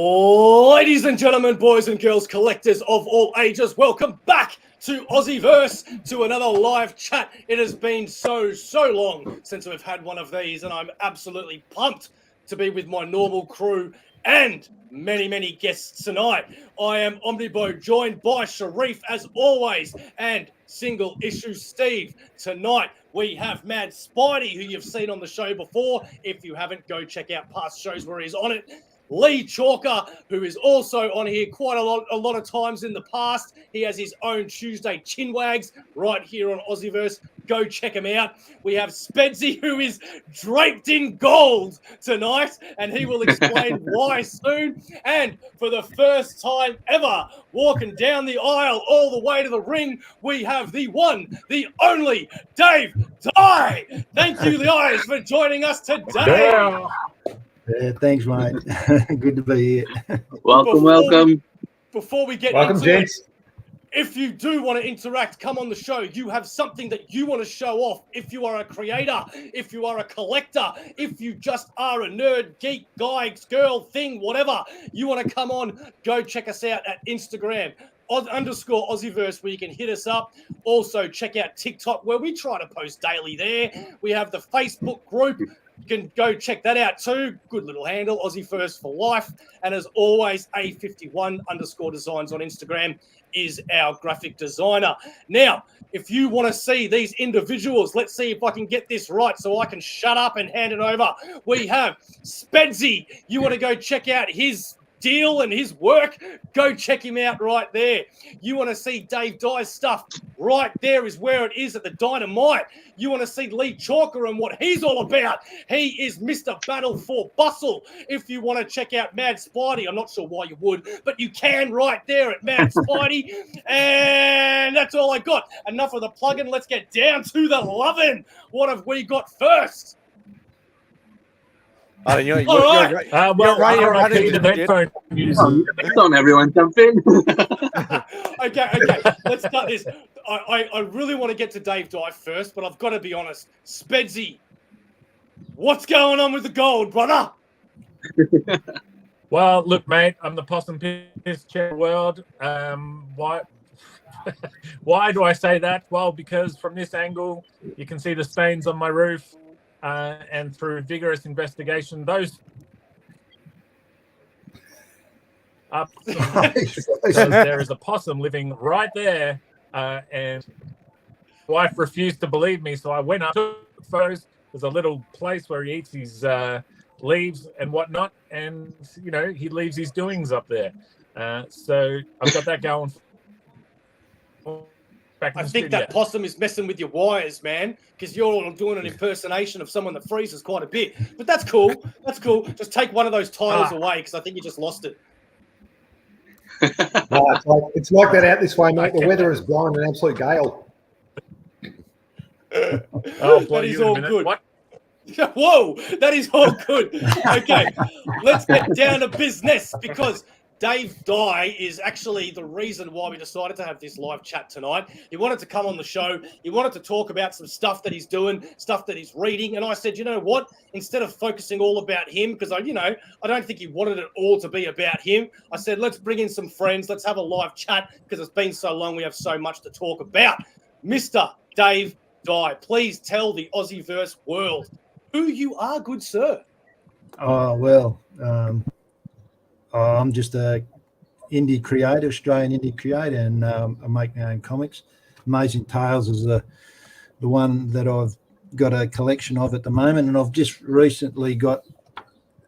Ladies and gentlemen, boys and girls, collectors of all ages, welcome back to AussieVerse, to another live chat. It has been so long since we've had one of these, and I'm absolutely pumped to be with my normal crew and many guests tonight. I am OmniBeau, joined by Sharif as always, and SingleIssue Steve. Tonight we have MadSpidey, who you've seen on the show before. If you haven't, go check out past shows where he's on it. Leigh Chalker, who is also on here quite a lot of times in the past. He has his own Tuesday Chinwags right here on AussieVerse. Go check him out. We have Spedsy, who is draped in gold tonight, and he will explain why soon. And for the first time ever, walking down the aisle all the way to the ring, we have the one, the only Dave Dye. Thank you, guys, for joining us today. Yeah, thanks, mate. Good to be here. Welcome. Before we get welcome, into gents. it, if you do want to interact, come on the show. You have something that you want to show off. If you are a creator, if you are a collector, if you just are a nerd, geek, guy, girl, thing, whatever, you want to come on, go check us out at Instagram. _AussieVerse, where you can hit us up. Also, check out TikTok, where we try to post daily there. We have the Facebook group. You can go check that out too. Good little handle, AussieVerse for life. And as always, A51_designs on Instagram is our graphic designer. Now, if you want to see these individuals, let's see if I can get this right so I can shut up and hand it over. We have Spedsy. You want to go check out his deal and his work, go check him out right there. You want to see Dave Dye's stuff, right there is where it is at the Dynamite. You want to see Leigh Chalker and what he's all about. He is Mr. Battle for Bustle. If you want to check out MadSpidey, I'm not sure why you would, but you can right there at MadSpidey. And that's all I got. Enough of the plug-in. Let's get down to the lovin'. What have we got first? You're right. Don't everyone jump in. Okay. Let's start this. I really want to get to Dave Dye first, but I've got to be honest. Spedsy, what's going on with the gold, brother? Well, look, mate, I'm the possum piss chair world. Why do I say that? Well, because from this angle, you can see the stains on my roof. And through vigorous investigation, those up, there is a possum living right there, and my wife refused to believe me, so I went up to photos. There's a little place where he eats his leaves and whatnot, and he leaves his doings up there. So I've got that going. I think that possum is messing with your wires, man, because you're doing an impersonation of someone that freezes quite a bit. But that's cool. That's cool. Just take one of those titles away, because I think you just lost it. It's like that out this way, mate. Okay. The weather is blowing an absolute gale. That is all good. What? Whoa, that is all good. Okay, let's get down to business, because Dave Dye is actually the reason why we decided to have this live chat tonight. He wanted to come on the show. He wanted to talk about some stuff that he's doing, stuff that he's reading. And I said, you know what? Instead of focusing all about him, because I don't think he wanted it all to be about him. I said, let's bring in some friends. Let's have a live chat, because it's been so long. We have so much to talk about. Mr. Dave Dye, please tell the AussieVerse world who you are, good sir. Oh, well, I'm just a indie creator, Australian indie creator, and I make my own comics. Amazing Tales is the one that I've got a collection of at the moment, and I've just recently got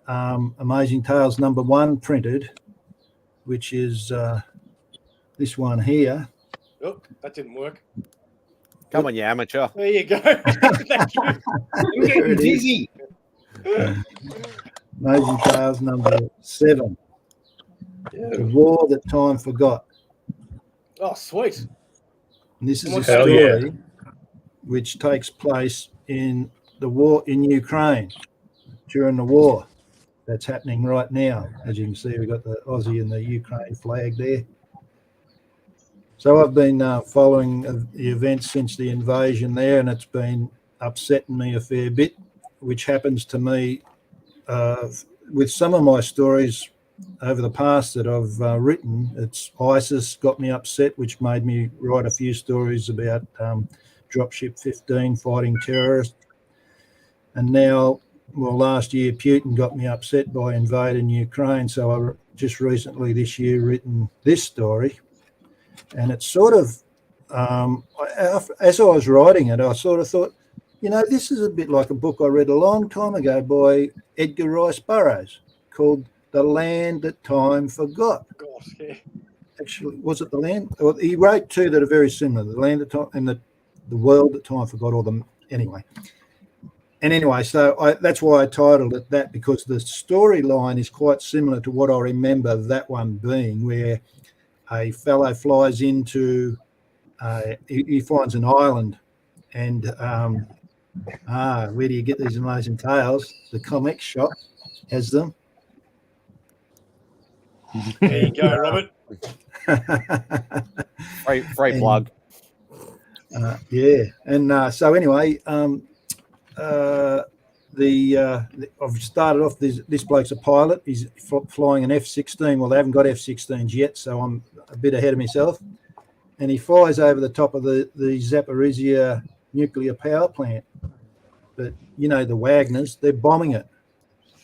Amazing Tales #1 printed, which is this one here. Oh, that didn't work. Come on, you amateur. There you go. Thank you. I'm getting dizzy. Amazing Tales #7. The War That Time Forgot. Oh, sweet. And this is a story which takes place in the war in Ukraine, during the war that's happening right now. As you can see, we've got the Aussie and the Ukraine flag there. So I've been following the events since the invasion there, and it's been upsetting me a fair bit, which happens to me with some of my stories. over the past that I've written, it's ISIS got me upset, which made me write a few stories about Dropship 15 fighting terrorists. And now, well, last year, Putin got me upset by invading Ukraine. So I just recently this year written this story. And it's sort of, as I was writing it, I sort of thought, you know, this is a bit like a book I read a long time ago by Edgar Rice Burroughs called The Land That Time Forgot. Gosh, yeah. Actually, was it The Land? Well, he wrote two that are very similar, The Land That Time and the World That Time Forgot, or the, anyway. And anyway, so that's why I titled it that, because the storyline is quite similar to what I remember that one being, where a fellow flies into, he finds an island, and where do you get these amazing tales? The comic shop has them. There you go, Robert. Free plug. Yeah, and so anyway, I've started off. This bloke's a pilot. He's flying an F-16. Well, they haven't got F-16s yet, so I'm a bit ahead of myself. And he flies over the top of the Zaporizhia nuclear power plant. But you know, the Wagners, they're bombing it,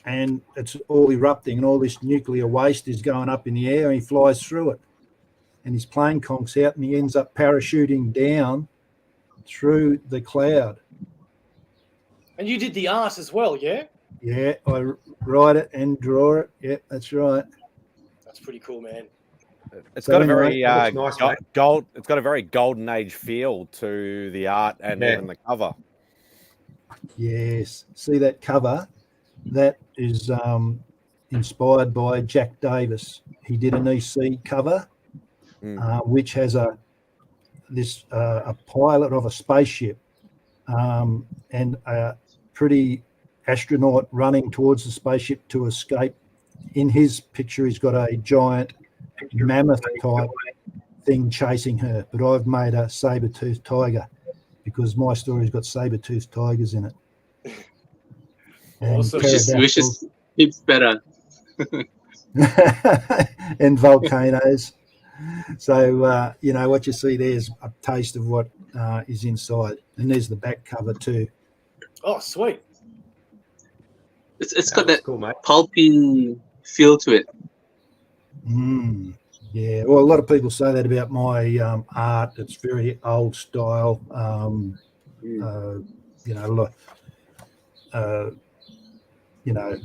and it's all erupting, and all this nuclear waste is going up in the air, and he flies through it, and his plane conks out, and he ends up parachuting down through the cloud. And you did the art as well, yeah? Yeah, I write it and draw it. Yeah, that's right. That's pretty cool, man. It's So got a anyway, very nice, mate. gold. It's got a very golden age feel to the art and even the cover. Yes. See that cover? That is inspired by Jack Davis. He did an EC cover, which has a pilot of a spaceship and a pretty astronaut running towards the spaceship to escape. In his picture, he's got a giant mammoth type thing chasing her, but I've made a saber-toothed tiger because my story's got saber-toothed tigers in it. Awesome. Which is it's better. And volcanoes. So, you know, what you see there is a taste of what is inside. And there's the back cover too. Oh, sweet. It's got that cool, mate. pulpy feel to it. Yeah, well, a lot of people say that about my art. It's very old style, you know,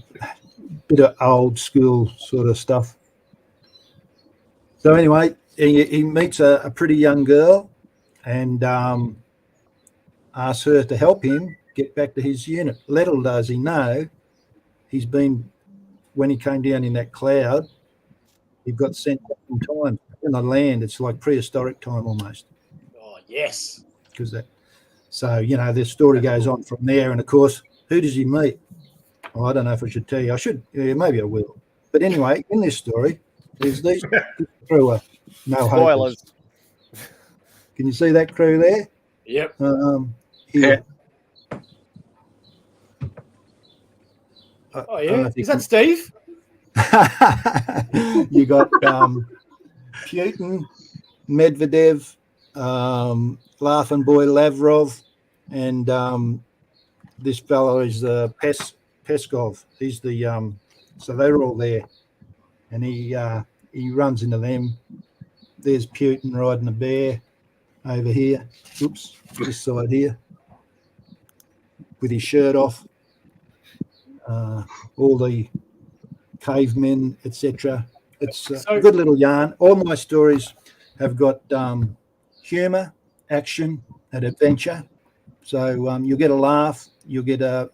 bit of old school sort of stuff. So anyway, he meets a pretty young girl and asks her to help him get back to his unit. Little does he know, when he came down in that cloud, he got sent back in time. In the land, it's like prehistoric time almost. Oh, yes. So, you know, the story goes on from there. And of course, who does he meet? Oh, I don't know if I should tell you. I should, yeah, maybe I will. But anyway, in this story, there's these crew are no Spoilers. hopers. Can you see that crew there? Yep. Here. Oh, yeah. Is that Steve? You got Putin, Medvedev, Laughing Boy Lavrov, and this fellow is Peskov. He's the so they're all there, and he runs into them. There's Putin riding a bear over here. Oops, this side here, with his shirt off. All the cavemen, etc. It's a good little yarn. All my stories have got humour, action, and adventure. So you'll get a laugh, you'll get a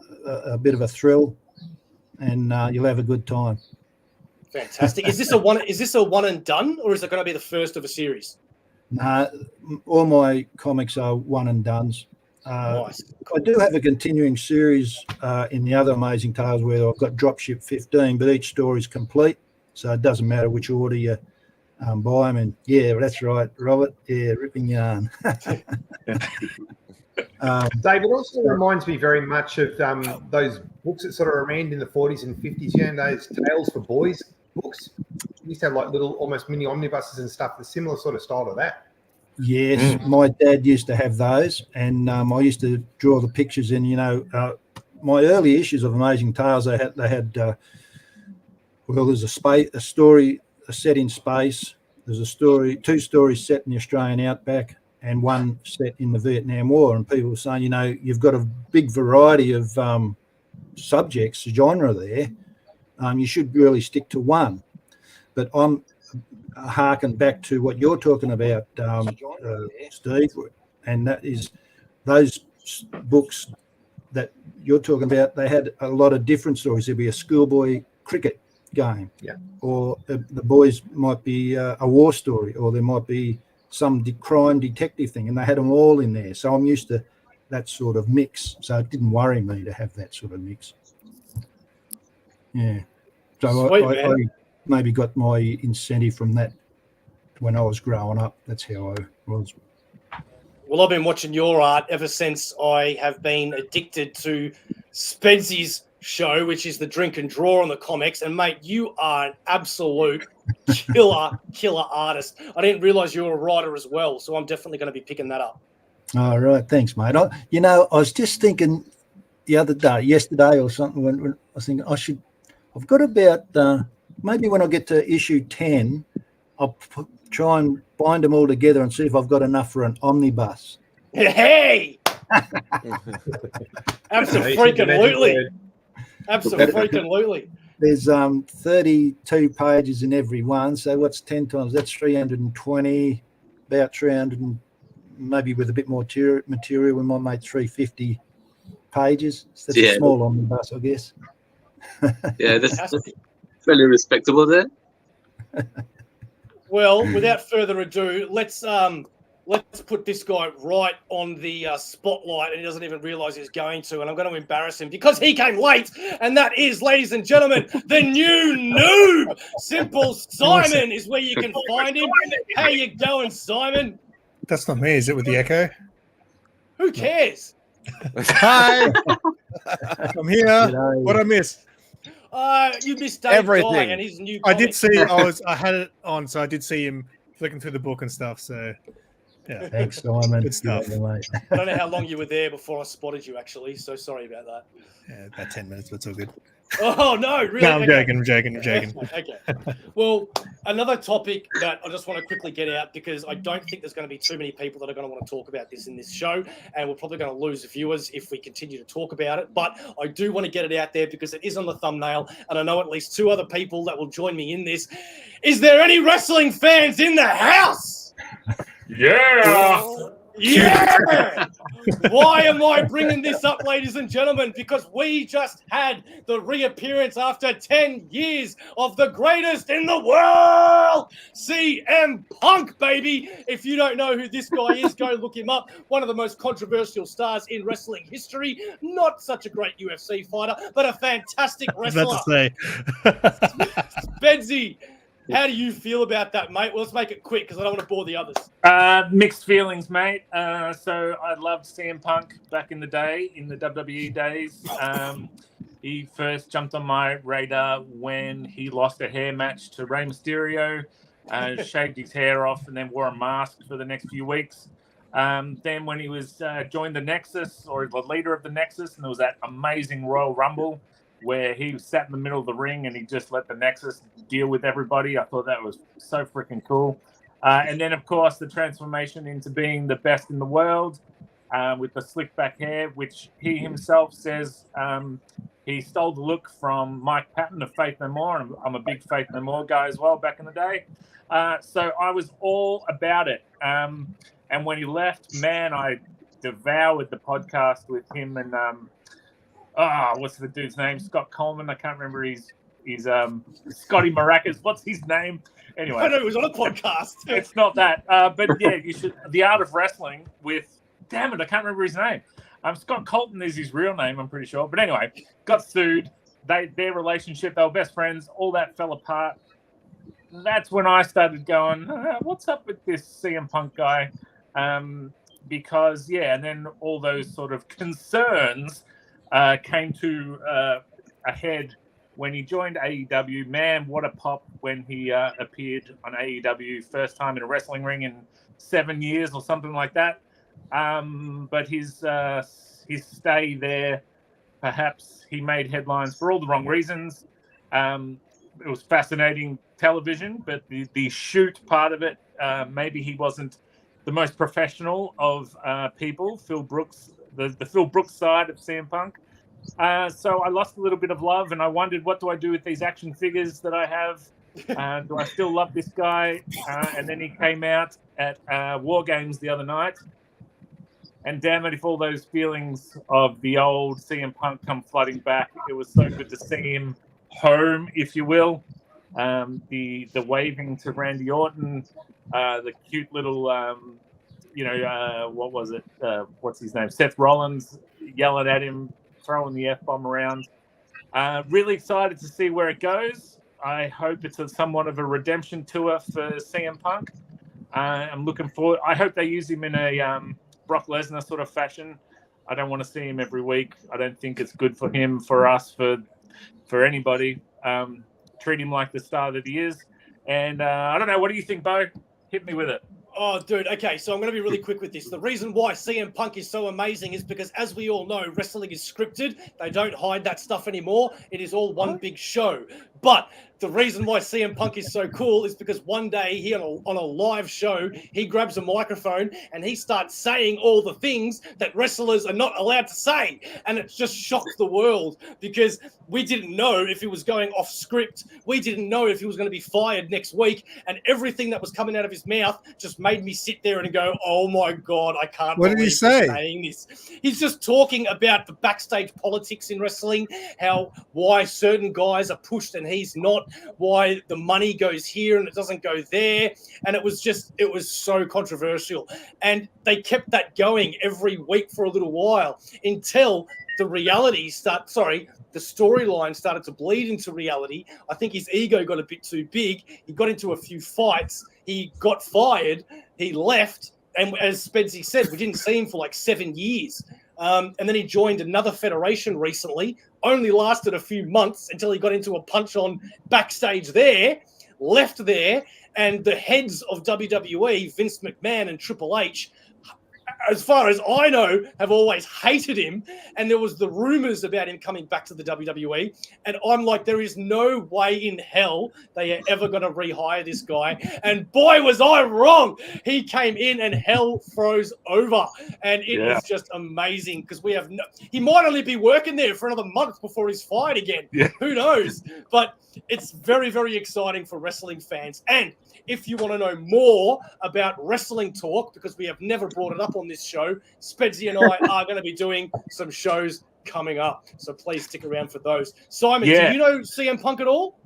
bit of a thrill, and you'll have a good time. Fantastic. Is this a one and done, or is it going to be the first of a series? All my comics are one and dones. Nice. I do have a continuing series in the other Amazing Tales where I've got Dropship 15, but each story is complete, so it doesn't matter which order you buy them in. Yeah, that's right, Robert. Yeah, ripping yarn. David, also reminds me very much of those books that sort of remained in the 40s and 50s, you know, those tales for boys books? You used to have like little, almost mini omnibuses and stuff, the similar sort of style to that. Yes, my dad used to have those, and I used to draw the pictures in. My early issues of Amazing Tales, they had there's a story set in space. There's a story, 2 stories set in the Australian outback, and 1 set in the Vietnam War. And people were saying, you've got a big variety of subjects, genre there. You should really stick to 1. But I'm harken back to what you're talking about, Steve, and that is those books that you're talking about. They had a lot of different stories. There'd be a schoolboy cricket game, or the boys might be a war story, or there might be some crime detective thing, and they had them all in there. So I'm used to that sort of mix. So it didn't worry me to have that sort of mix. Yeah. So Sweet, I maybe got my incentive from that when I was growing up. That's how I was. Well, I've been watching your art ever since I have been addicted to Spedsy's show, which is the Drink and Draw on the comics. And, mate, you are an absolute killer artist. I didn't realise you were a writer as well, so I'm definitely going to be picking that up. All right. Thanks, mate. I was just thinking yesterday or something, when I was thinking I've got about maybe when I get to issue 10, I'll try and bind them all together and see if I've got enough for an omnibus. Hey! Absolutely. Absolutely. There's 32 pages in every one, so what's 10 times? That's 320, about 300, and maybe with a bit more material, we might make 350 pages. So that's a small omnibus, I guess. Yeah, that's fairly respectable there. Well, without further ado, let's put this guy right on the spotlight, and he doesn't even realise he's going to, and I'm going to embarrass him because he came late, and that is, ladies and gentlemen, the new noob. SimpleSimon is where you can find him. How you going, Simon? That's not me, is it, with the echo? Who cares? Hi, I'm here. What I miss? You missed Dave Everything. Guy and his new I comic. did see. I had it on, so I did see him flicking through the book and stuff. So, yeah. Thanks, Simon. Good stuff. Yeah, mate. I don't know how long you were there before I spotted you, actually, so sorry about that. Yeah, about 10 minutes, but it's all good. Oh, no, really? No, I'm joking. Okay. Well, another topic that I just want to quickly get out, because I don't think there's going to be too many people that are going to want to talk about this in this show, and we're probably going to lose viewers if we continue to talk about it. But I do want to get it out there because it is on the thumbnail, and I know at least 2 other people that will join me in this. Is there any wrestling fans in the house? Yeah. Yeah! Why am I bringing this up, ladies and gentlemen? Because we just had the reappearance after 10 years of the greatest in the world, CM Punk, baby. If you don't know who this guy is, go look him up. One of the most controversial stars in wrestling history. Not such a great UFC fighter, but a fantastic wrestler. That's to say. Spedsy, how do you feel about that, mate? Well, let's make it quick because I don't want to bore the others. Mixed feelings, mate. So I loved CM Punk back in the day, in the WWE days. He first jumped on my radar when he lost a hair match to Rey Mysterio, shaved his hair off, and then wore a mask for the next few weeks. Then when he was joined the Nexus, or the leader of the Nexus, and there was that amazing Royal Rumble where he sat in the middle of the ring and he just let the Nexus deal with everybody. I thought that was so freaking cool. And then, of course, the transformation into being the best in the world with the slick back hair, which he himself says he stole the look from Mike Patton of Faith No More. And I'm a big Faith No More guy as well back in the day. So I was all about it. And when he left, man, I devoured the podcast with him and what's the dude's name? Scott Coleman. I can't remember his Scotty Maracas. What's his name? Anyway, I know he was on a podcast. It's not that. But yeah, you should. The Art of Wrestling with. Damn it, I can't remember his name. Scott Colton is his real name, I'm pretty sure. But anyway, got sued. Their relationship, they were best friends. All that fell apart. That's when I started going, what's up with this CM Punk guy? Because and then all those sort of concerns came to a head when he joined AEW. Man, what a pop when he appeared on AEW first time in a wrestling ring in 7 years or something like that. But his stay there, perhaps he made headlines for all the wrong reasons. It was fascinating television, but the shoot part of it, maybe he wasn't the most professional of people. Phil Brooks, the Phil Brooks side of CM Punk. So I lost a little bit of love, and I wondered, what do I do with these action figures that I have? Do I still love this guy? And then he came out at War Games the other night. And damn it, if all those feelings of the old CM Punk come flooding back, it was so good to see him home, if you will. The waving to Randy Orton, the cute little, what was it? What's his name? Seth Rollins yelling at him, throwing the F-bomb around. Really excited to see where it goes. I hope it's somewhat of a redemption tour for CM Punk. I'm looking forward. I hope they use him in a Brock Lesnar sort of fashion. I don't want to see him every week. I don't think it's good for him, for us, for anybody. Treat him like the star that he is. And I don't know. What do you think, Bo? Hit me with it. Oh, dude. Okay, so I'm going to be really quick with this. The reason why CM Punk is so amazing is because, as we all know, wrestling is scripted. They don't hide that stuff anymore. It is all one big show. But the reason why CM Punk is so cool is because one day he on a live show, he grabs a microphone and he starts saying all the things that wrestlers are not allowed to say. And it just shocked the world because we didn't know if he was going off script. We didn't know if he was going to be fired next week. And everything that was coming out of his mouth just made me sit there and go, oh my God, I can't What did he say? Saying this. He's just talking about the backstage politics in wrestling, why certain guys are pushed and he's not, why the money goes here and it doesn't go there. And it was so controversial. And they kept that going every week for a little while until the storyline started to bleed into reality. I think his ego got a bit too big. He got into a few fights. He got fired. He left. And as Spedsy said, we didn't see him for like 7 years. And then he joined another federation recently, only lasted a few months until he got into a punch-on backstage there, left there, and the heads of WWE, Vince McMahon and Triple H, as far as I know, have always hated him. And there was the rumors about him coming back to the WWE. And I'm like, there is no way in hell they are ever going to rehire this guy. And boy, was I wrong. He came in and hell froze over. And it was just amazing because he might only be working there for another month before he's fired again. Yeah. Who knows? But it's very, very exciting for wrestling fans. And if you want to know more about wrestling talk, because we have never brought it up on this show, Spedsy and I are going to be doing some shows coming up. So please stick around for those. Simon, do you know CM Punk at all?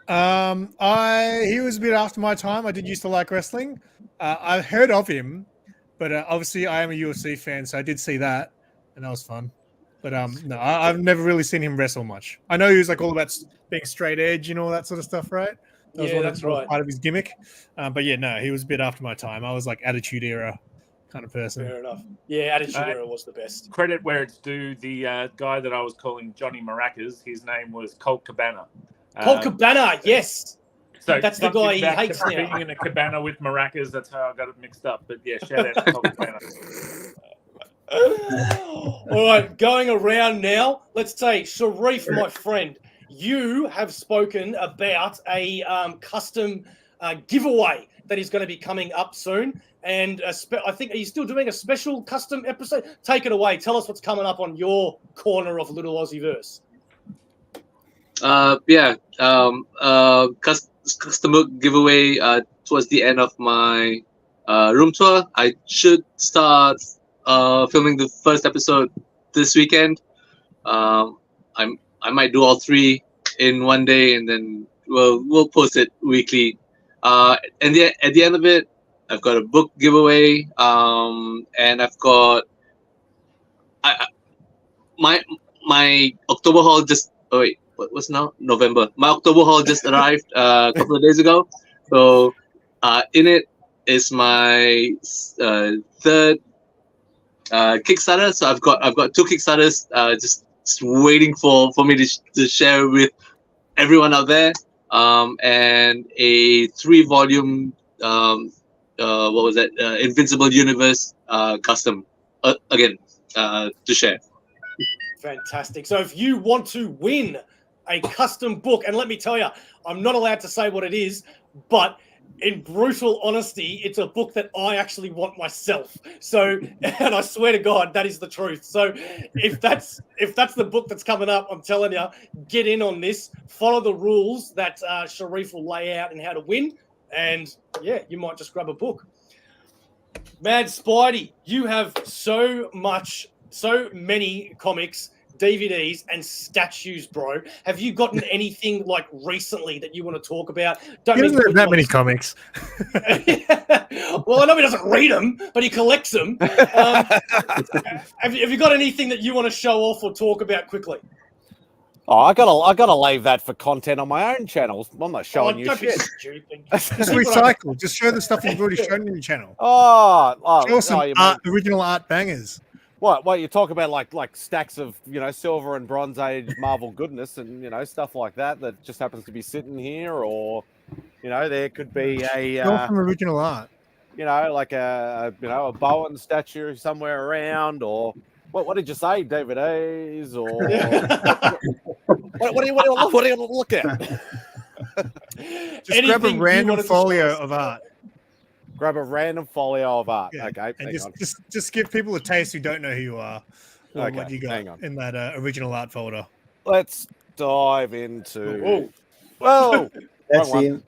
He was a bit after my time. I did used to like wrestling. I've heard of him, but obviously I am a UFC fan, so I did see that, and that was fun. But no, I've never really seen him wrestle much. I know he was like all about being straight edge and all that sort of stuff, right? That's right. Part of his gimmick. But yeah, no, he was a bit after my time. I was like Attitude Era kind of person. Fair enough. Yeah, Attitude Era was the best. Credit where it's due. The guy that I was calling Johnny Maracas, his name was Colt Cabana. Colt Cabana, yes. So that's the guy he hates now. Being in a cabana with maracas, that's how I got it mixed up. But yeah, shout out to Colt Cabana. All right, going around now. Let's say, Sharif, my friend, you have spoken about a custom giveaway that is going to be coming up soon. And I think, are you still doing a special custom episode? Take it away. Tell us what's coming up on your corner of Little AussieVerse. Custom book giveaway towards the end of my room tour. I should start filming the first episode this weekend. I might do all 3 in one day, and then we'll post it weekly. And at the end of it, I've got a book giveaway, and I've got my October haul just. Oh wait, what's now? November. My October haul just arrived a couple of days ago. So in it is my third Kickstarter. So I've got 2 Kickstarters just just waiting for me to share with everyone out there. And a 3-volume what was that? Invincible Universe custom again to share. Fantastic. So if you want to win a custom book, and let me tell you, I'm not allowed to say what it is, but in brutal honesty, it's a book that I actually want myself. So, and I swear to God, that is the truth. So if that's the book that's coming up, I'm telling you, get in on this, follow the rules that Sharif will lay out and how to win. And yeah, you might just grab a book. MadSpidey, you have so many comics, DVDs, and statues, bro. Have you gotten anything like recently that you want to talk about? He doesn't have that many comics. Well, I know he doesn't read them, but he collects them. Have you got anything that you want to show off or talk about quickly? Oh, I gotta leave that for content on my own channels. I'm not showing you don't be shit. stupid. Just recycle. Just show the stuff you've already shown in your channel. Oh, Show us some you mean- original art bangers. What you talk about like stacks of silver and bronze age Marvel goodness and stuff like that just happens to be sitting here, or there could be Show some original art. like a Bowen statue somewhere around, or what did you say, DVDs, or what do you look at? Just grab a random folio of art. Grab a random folio of art. Yeah. Okay, And hang on. just give people a taste who don't know who you are. Or Okay, what you got hang on. in that original art folder. Let's dive into. Whoa. Whoa! That's Wrong him.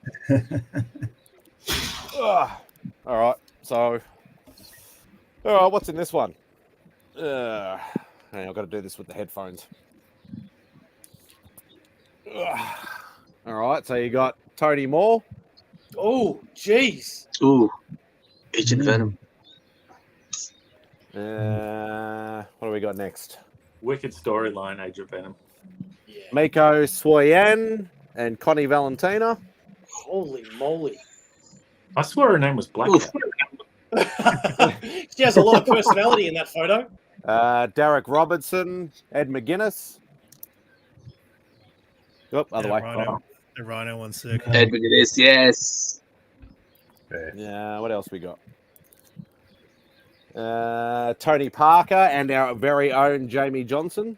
All right. So, all right. What's in this one? Hang on, I've got to do this with the headphones. All right. So you got Tony Moore. Oh, jeez. Ooh, Agent Venom. What do we got next? Wicked storyline, Agent Venom. Yeah. Mako Swoyan and Connie Valentina. Holy moly. I swear her name was Black Cat. She has a lot of personality in that photo. Derek Robertson, Ed McGuinness. Oh, other way. The Rhino one sick. Ed McGuinness, yes. Yeah, what else we got? Tony Parker and our very own Jamie Johnson.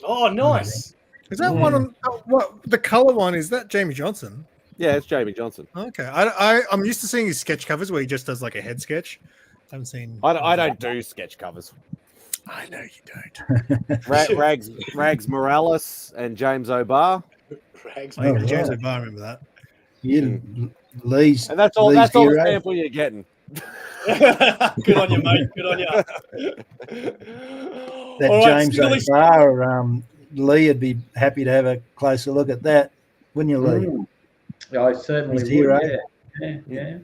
Oh, nice. Is that one on what the color one? Is that Jamie Johnson? Yeah, it's Jamie Johnson. Okay. I'm used to seeing his sketch covers where he just does like a head sketch. I haven't seen I don't do sketch covers. I know you don't. Rags Morales and James O'Barr. Rags, Oh, mate. James O'Barr, remember that. Lee's And that's all Lee's the hero. sample you're getting. Good on you, mate. Good on you. That All right, James SingleIssue- O'Barr, Leigh would be happy to have a closer look at that, wouldn't you, Leigh? Yeah, I certainly His would. hero. Yeah.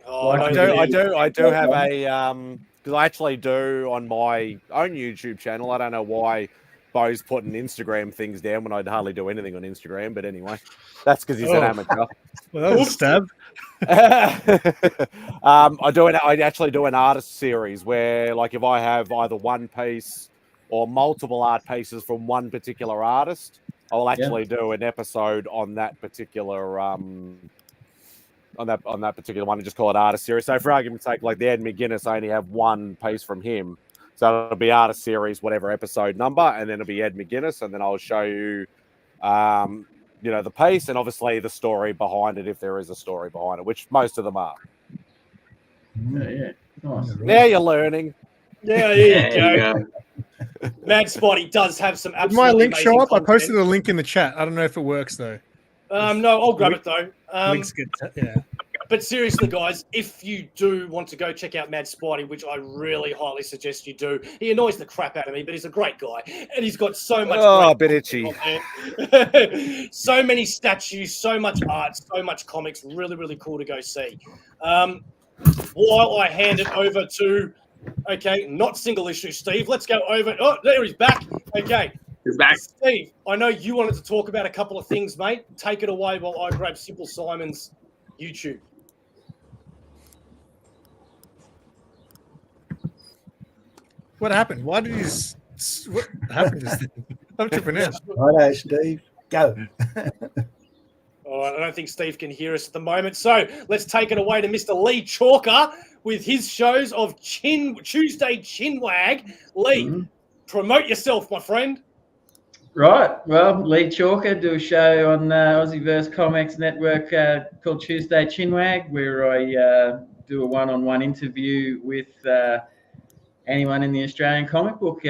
Oh, I no, I do have a because I actually do on my own YouTube channel. I don't know why Bo's putting Instagram things down when I'd hardly do anything on Instagram, but anyway, that's because he's an amateur. Well, that was a stab. I actually do an artist series where, like, if I have either one piece or multiple art pieces from one particular artist, I'll actually do an episode on that particular on that particular one and just call it artist series. So for argument's sake, like the Ed McGuinness, I only have one piece from him. So it'll be artist series, whatever episode number, and then it'll be Ed McGuinness, and then I'll show you the piece and obviously the story behind it, if there is a story behind it, which most of them are. Yeah. Nice. Now you're learning. Yeah, there you go. MadSpidey does have some Did absolutely my link amazing show up? I content. posted a link in the chat. I don't know if it works though. No, I'll grab it though. Links get But seriously, guys, if you do want to go check out MadSpidey, which I really highly suggest you do, he annoys the crap out of me, but he's a great guy, and he's got so much. Oh, a bit itchy. So many statues, so much art, so much comics. Really, really cool to go see. While I hand it over to, not SingleIssue Steve. Let's go over. Oh, there he's back. Okay. He's back. Steve, I know you wanted to talk about a couple of things, mate. Take it away while I grab SimpleSimon's YouTube. What happened? Why did his What happened just then? I'm tripping out. Righto, Steve. Go. All right, I don't think Steve can hear us at the moment. So let's take it away to Mr. Leigh Chalker with his shows of Tuesday Chinwag. Leigh, promote yourself, my friend. Right. Well, Leigh Chalker, do a show on AussieVerse Comics Network called Tuesday Chinwag, where I do a one-on-one interview with anyone in the Australian comic book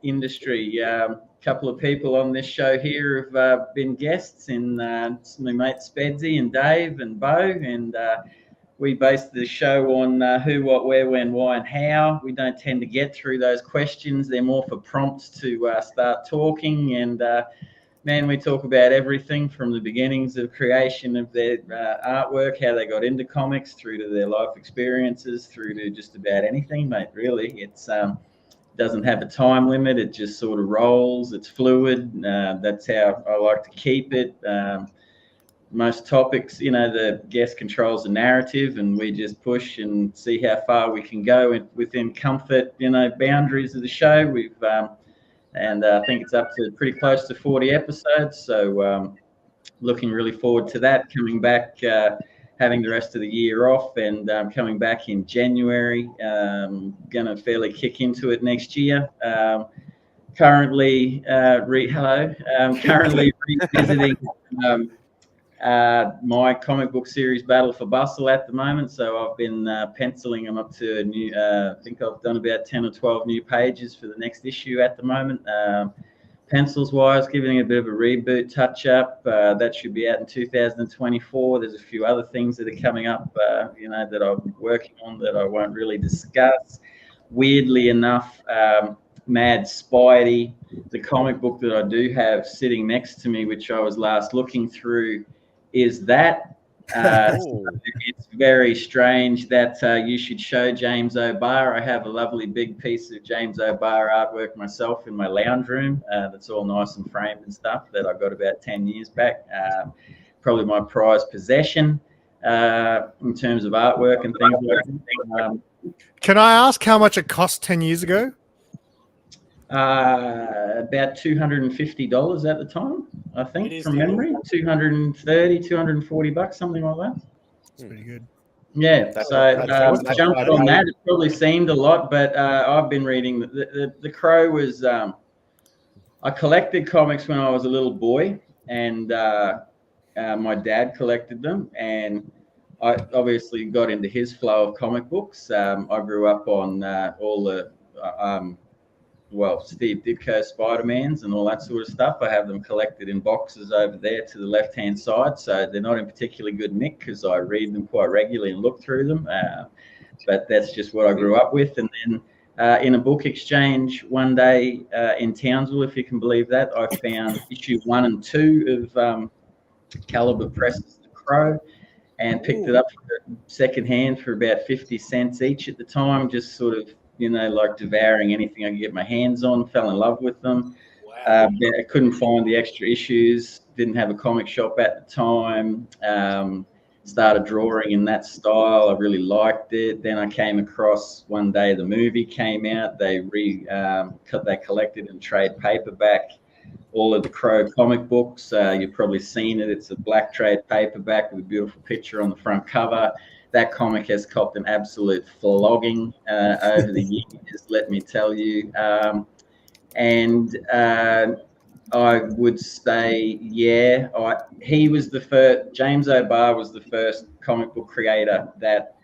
industry. A couple of people on this show here have been guests in my mate Spedsy and Dave and Bo, and we base the show on who, what, where, when, why, and how. We don't tend to get through those questions. They're more for prompts to start talking. And, man, we talk about everything from the beginnings of creation of their artwork, how they got into comics, through to their life experiences, through to just about anything, mate, really. It's doesn't have a time limit. It just sort of rolls. It's fluid. That's how I like to keep it. Most topics, the guest controls the narrative, and we just push and see how far we can go within comfort, boundaries of the show. We've and I think it's up to pretty close to 40 episodes. So looking really forward to that, coming back, having the rest of the year off, and coming back in January. Going to fairly kick into it next year. Currently revisiting my comic book series Battle for Bustle at the moment. So I've been penciling them up to a new, I think I've done about 10 or 12 new pages for the next issue at the moment. Pencils wise, giving it a bit of a reboot touch up. That should be out in 2024. There's a few other things that are coming up, that I'm working on that I won't really discuss. Weirdly enough, MadSpidey, the comic book that I do have sitting next to me, which I was last looking through, is that. It's very strange that you should show James O'Barr. I have a lovely big piece of James O'Barr artwork myself in my lounge room that's all nice and framed and stuff that I got about 10 years back. Probably my prized possession in terms of artwork and things like that. Can I ask how much it cost 10 years ago? About $250 at the time, I think, from memory. $240, something like that. That's pretty good. Yeah, jumped on that. It probably seemed a lot, but I've been reading. The Crow was. I collected comics when I was a little boy, and my dad collected them, and I obviously got into his flow of comic books. I grew up on all the. Steve Ditko Spider-Mans and all that sort of stuff. I have them collected in boxes over there to the left-hand side. So they're not in particularly good nick because I read them quite regularly and look through them. But that's just what I grew up with. And then in a book exchange one day in Townsville, if you can believe that, I found issue 1 and 2 of Caliber Press's The Crow and picked it up secondhand for about 50 cents each at the time, just sort of, like devouring anything I could get my hands on. Fell in love with them. Wow. I couldn't find the extra issues. Didn't have a comic shop at the time. Started drawing in that style. I really liked it. Then I came across one day the movie came out. They collected and trade paperback all of the Crow comic books. You've probably seen it. It's a black trade paperback with a beautiful picture on the front cover. That comic has copped an absolute flogging over the years, let me tell you. And I would say, he was the first, James O'Barr was the first comic book creator that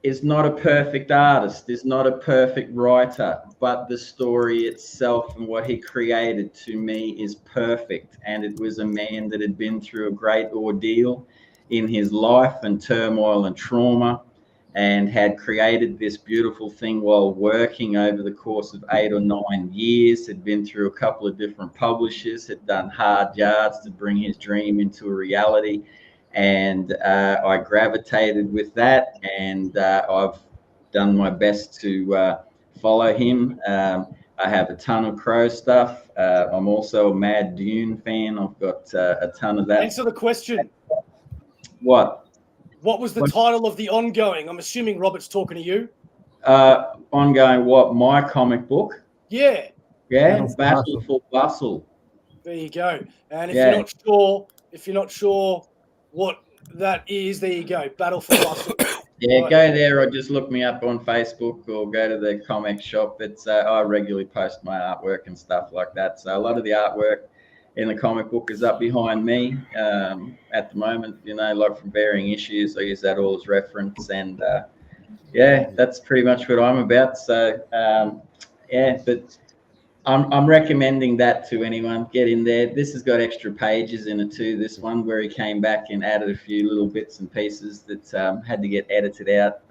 is not a perfect artist, is not a perfect writer, but the story itself and what he created to me is perfect. And it was a man that had been through a great ordeal in his life and turmoil and trauma, and had created this beautiful thing while working over the course of 8 or 9 years, had been through a couple of different publishers, had done hard yards to bring his dream into a reality. And I gravitated with that, and I've done my best to follow him. I have a ton of Crow stuff. I'm also a Mad Dune fan. I've got a ton of that. Answer the question. What was the title of the ongoing? I'm assuming Robert's talking to you. ongoing what? My comic book? Yeah. Yeah, Battle for Battle for Bustle. There you go. And if Yeah. you're not sure what that is, there you go. Battle for Bustle. Yeah, Right. go there or just look me up on Facebook or go to the comic shop. It's I regularly post my artwork and stuff like that. So a lot of the artwork in the comic book is up behind me at the moment, you know, like from varying issues. I use that all as reference. And yeah, that's pretty much what I'm about. So yeah, but I'm recommending that to anyone. Get in there. This has got extra pages in it too. This one where he came back and added a few little bits and pieces that had to get edited out,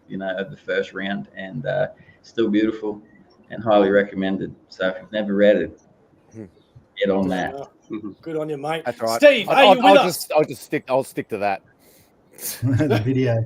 you know, of the first round, and still beautiful and highly recommended. So if you've never read it, get on that. Good on you, mate. That's right. Steve, are you with us? I'll stick to that. The video.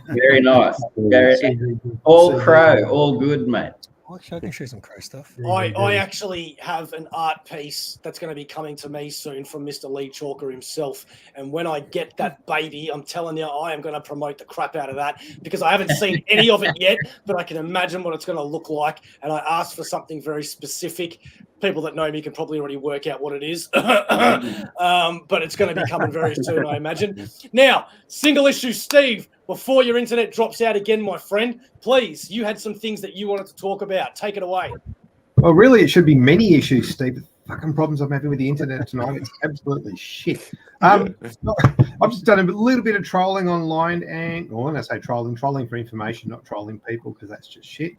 Very nice. Very all crow, all good, mate. Actually, I can show some crow stuff. I actually have an art piece that's going to be coming to me soon from Mr. Leigh Chalker himself. And when I get that baby, I'm telling you, I am going to promote the crap out of that because I haven't seen any of it yet, but I can imagine what it's going to look like. And I asked for something very specific. People that know me can probably already work out what it is, but it's going to be coming very soon, I imagine. Now, Single Issue Steve, before your internet drops out again, my friend, please, you had some things that you wanted to talk about. Take it away. Well, really, it should be many issues, Steve. The fucking problems I'm having with the internet tonight, it's absolutely shit. I've just done a little bit of trolling online, and when I say trolling for information, not trolling people, because that's just shit.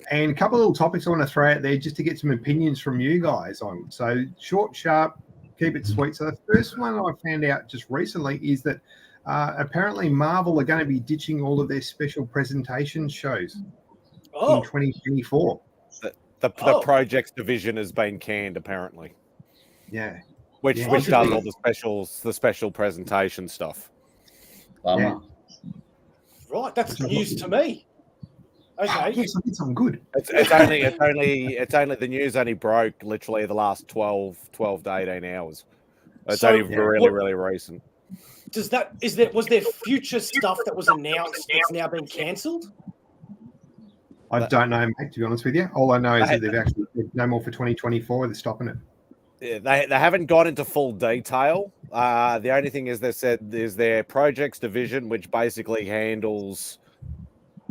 And a couple of little topics I want to throw out there just to get some opinions from you guys on. So short, sharp, keep it sweet. So the first one I found out just recently is that apparently Marvel are going to be ditching all of their special presentation shows in 2024. The projects division has been canned, apparently. Yeah. Which does all the special presentation stuff. Yeah. Right, that's news to me. Okay. Yes, I did something good. It's only the news only broke literally the last 12 to 18 hours. It's only really recent. Was there future stuff that was announced that's now been cancelled? I don't know, mate, to be honest with you. All I know is that they've actually said no more for 2024. They're stopping it. Yeah, they haven't gone into full detail. The only thing is they said is their projects division, which basically handles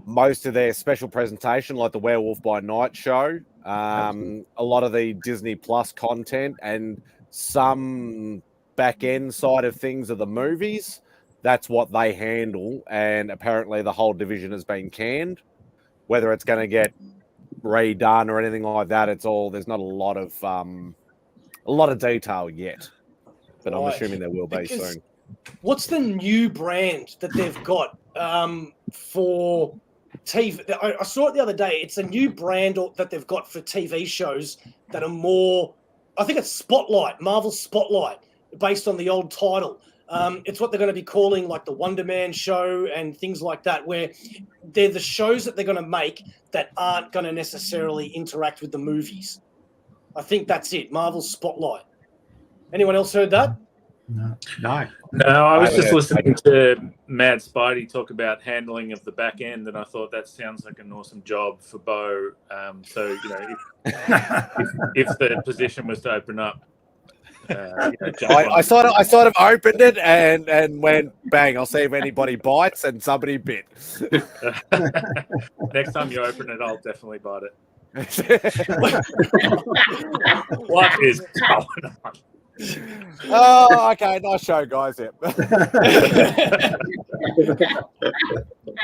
most of their special presentation, like the Werewolf by Night show, a lot of the Disney Plus content, and some back end side of things of the movies. That's what they handle, and apparently the whole division has been canned. Whether it's going to get redone or anything like that, there's not a lot of detail yet, but I'm assuming there will be soon. What's the new brand that they've got for TV? I saw it the other day. It's a new brand that they've got for TV shows that are more, I think it's Spotlight, Marvel Spotlight, based on the old title. It's what they're going to be calling like the Wonder Man show and things like that, where they're the shows that they're going to make that aren't going to necessarily interact with the movies. I think that's it, Marvel Spotlight. Anyone else heard that? No. I was just listening to MadSpidey talk about handling of the back end, and I thought that sounds like an awesome job for Beau. So, you know, if the position was to open up, I sort of opened it and went bang. I'll see if anybody bites, and somebody bit. Next time you open it, I'll definitely bite it. What is going on? Oh, okay. Nice show, guys. Yep. Well,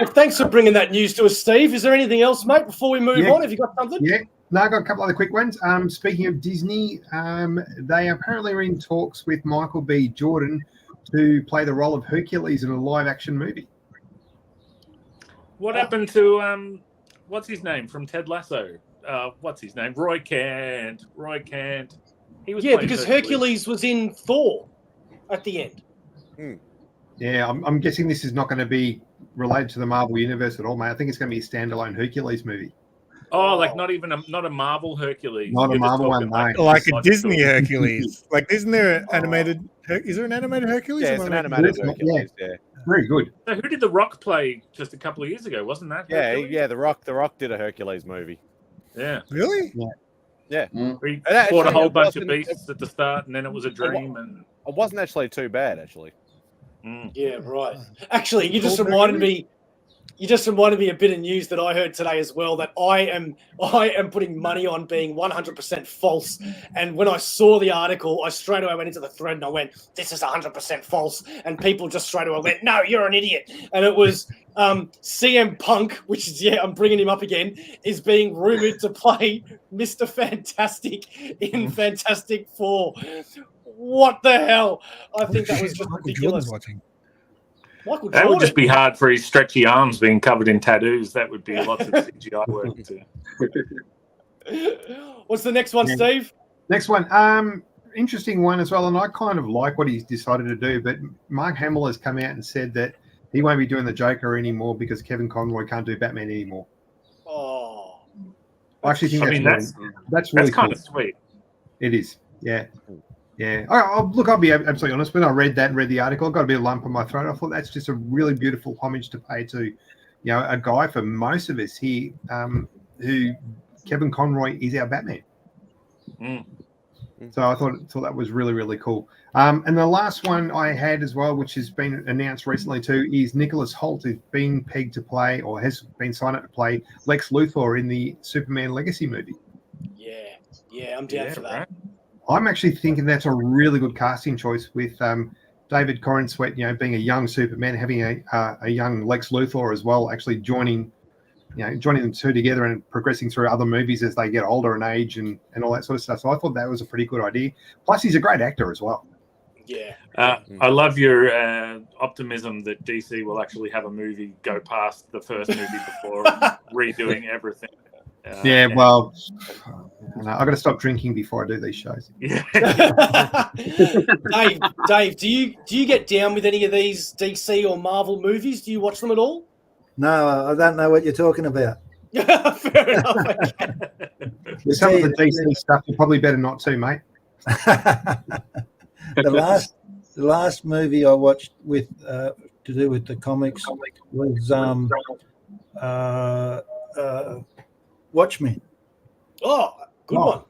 thanks for bringing that news to us, Steve. Is there anything else, mate, before we move on? Have you got something? Yeah. No, I got a couple other quick ones. Speaking of Disney, they apparently are in talks with Michael B. Jordan to play the role of Hercules in a live-action movie. What happened to what's his name from Ted Lasso? What's his name? Roy Kent. He was because Hercules was in Thor at the end. Yeah, I'm guessing this is not going to be related to the Marvel universe at all, mate. I think it's going to be a standalone Hercules movie. Oh, like not a Marvel Hercules. Not a Marvel one, no. Like a Disney Hercules. Like, isn't there an animated? Is there an animated Hercules? Yeah, it's an animated Hercules. Yeah. Very good. So who did The Rock play just a couple of years ago? Wasn't that? Yeah, Hercules? yeah. The Rock did a Hercules movie. Yeah. Really? Yeah. Mm. He And actually, fought a whole it bunch of wasn't- beasts at the start, and then it was a dream. And It wasn't actually too bad, actually. Yeah, right. Actually, you just Called reminded Hercules? me. You just reminded me a bit of news that I heard today as well, that I am putting money on being 100% false. And when I saw the article, I straight away went into the thread and I went, "This is 100% false." And people just straight away went, "No, you're an idiot." And it was CM Punk, which is, I'm bringing him up again, is being rumored to play Mr. Fantastic in Fantastic Four. What the hell? I think that was just Michael ridiculous. Jordan's watching. Michael that would Jordan. just be hard for his stretchy arms being covered in tattoos. That would be lots of CGI work too. What's the next one, Yeah. Steve? Next one. Interesting one as well, and I kind of like what he's decided to do. But Mark Hamill has come out and said that he won't be doing the Joker anymore because Kevin Conroy can't do Batman anymore. Oh, I actually think I mean, that's really kind cool. of sweet. It is. Yeah. Yeah. I'll be absolutely honest. When I read that and read the article, I got a bit of lump in my throat. I thought that's just a really beautiful homage to pay to, a guy for most of us here, who Kevin Conroy is our Batman. So I thought that was really, really cool. And the last one I had as well, which has been announced recently too, is Nicholas Hoult is being pegged to play, or has been signed up to play, Lex Luthor in the Superman Legacy movie. yeah, I'm down for that. Right? I'm actually thinking that's a really good casting choice with David Corrin Sweat, being a young Superman, having a young Lex Luthor as well, actually joining them two together and progressing through other movies as they get older in age and all that sort of stuff. So I thought that was a pretty good idea. Plus, he's a great actor as well. Yeah. I love your optimism that DC will actually have a movie go past the first movie before redoing everything. Well, I've got to stop drinking before I do these shows. Yeah. Dave, do you get down with any of these DC or Marvel movies? Do you watch them at all? No, I don't know what you're talking about. Fair enough. Okay. With some of the DC stuff, you're probably better not to, mate. The last movie I watched with to do with the comics was Watchmen. Oh, good one.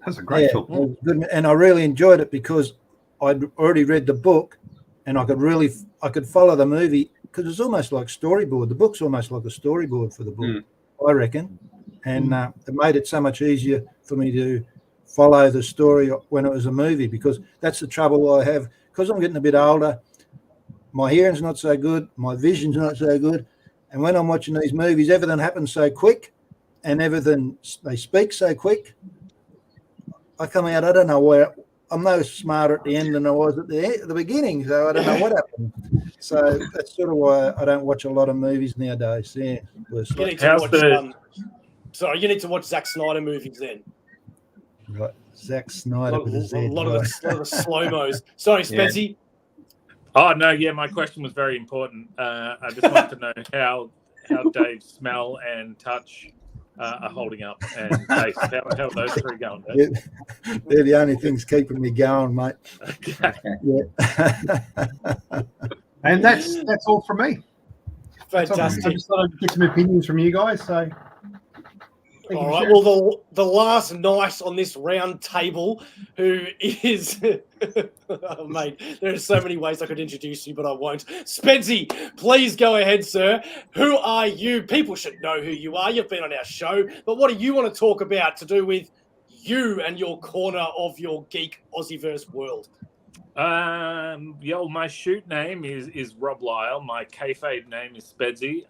That's a great film. It was good, and I really enjoyed it because I'd already read the book, and I could follow the movie because it's almost like storyboard. The book's almost like a storyboard for the book, I reckon, and it made it so much easier for me to follow the story when it was a movie, because that's the trouble I have because I'm getting a bit older. My hearing's not so good, my vision's not so good, and when I'm watching these movies, everything happens so quick, and they speak so quick. I come out, I don't know where. I'm no smarter at the end than I was at the beginning, so I don't know what happened. So that's sort of why I don't watch a lot of movies nowadays. Yeah, You need to watch, you need to watch Zack Snyder movies then. Right, Zack Snyder. A lot of the slow-mos. Sorry, Spedsy. Oh no, yeah, my question was very important. I just wanted to know how Dave's smell and touch are holding up, and taste. How are those three going, Dave? They're the only things keeping me going, mate. Okay. Yeah. And that's all from me. Fantastic. I just thought I'd get some opinions from you guys. So, all right. Well, the last knight on this round table, who is, oh, mate, there are so many ways I could introduce you, but I won't. Spedsy, please go ahead, sir. Who are you? People should know who you are. You've been on our show, but what do you want to talk about to do with you and your corner of your geek AussieVerse world? My shoot name is Rob Lisle. My kayfabe name is Spedsy.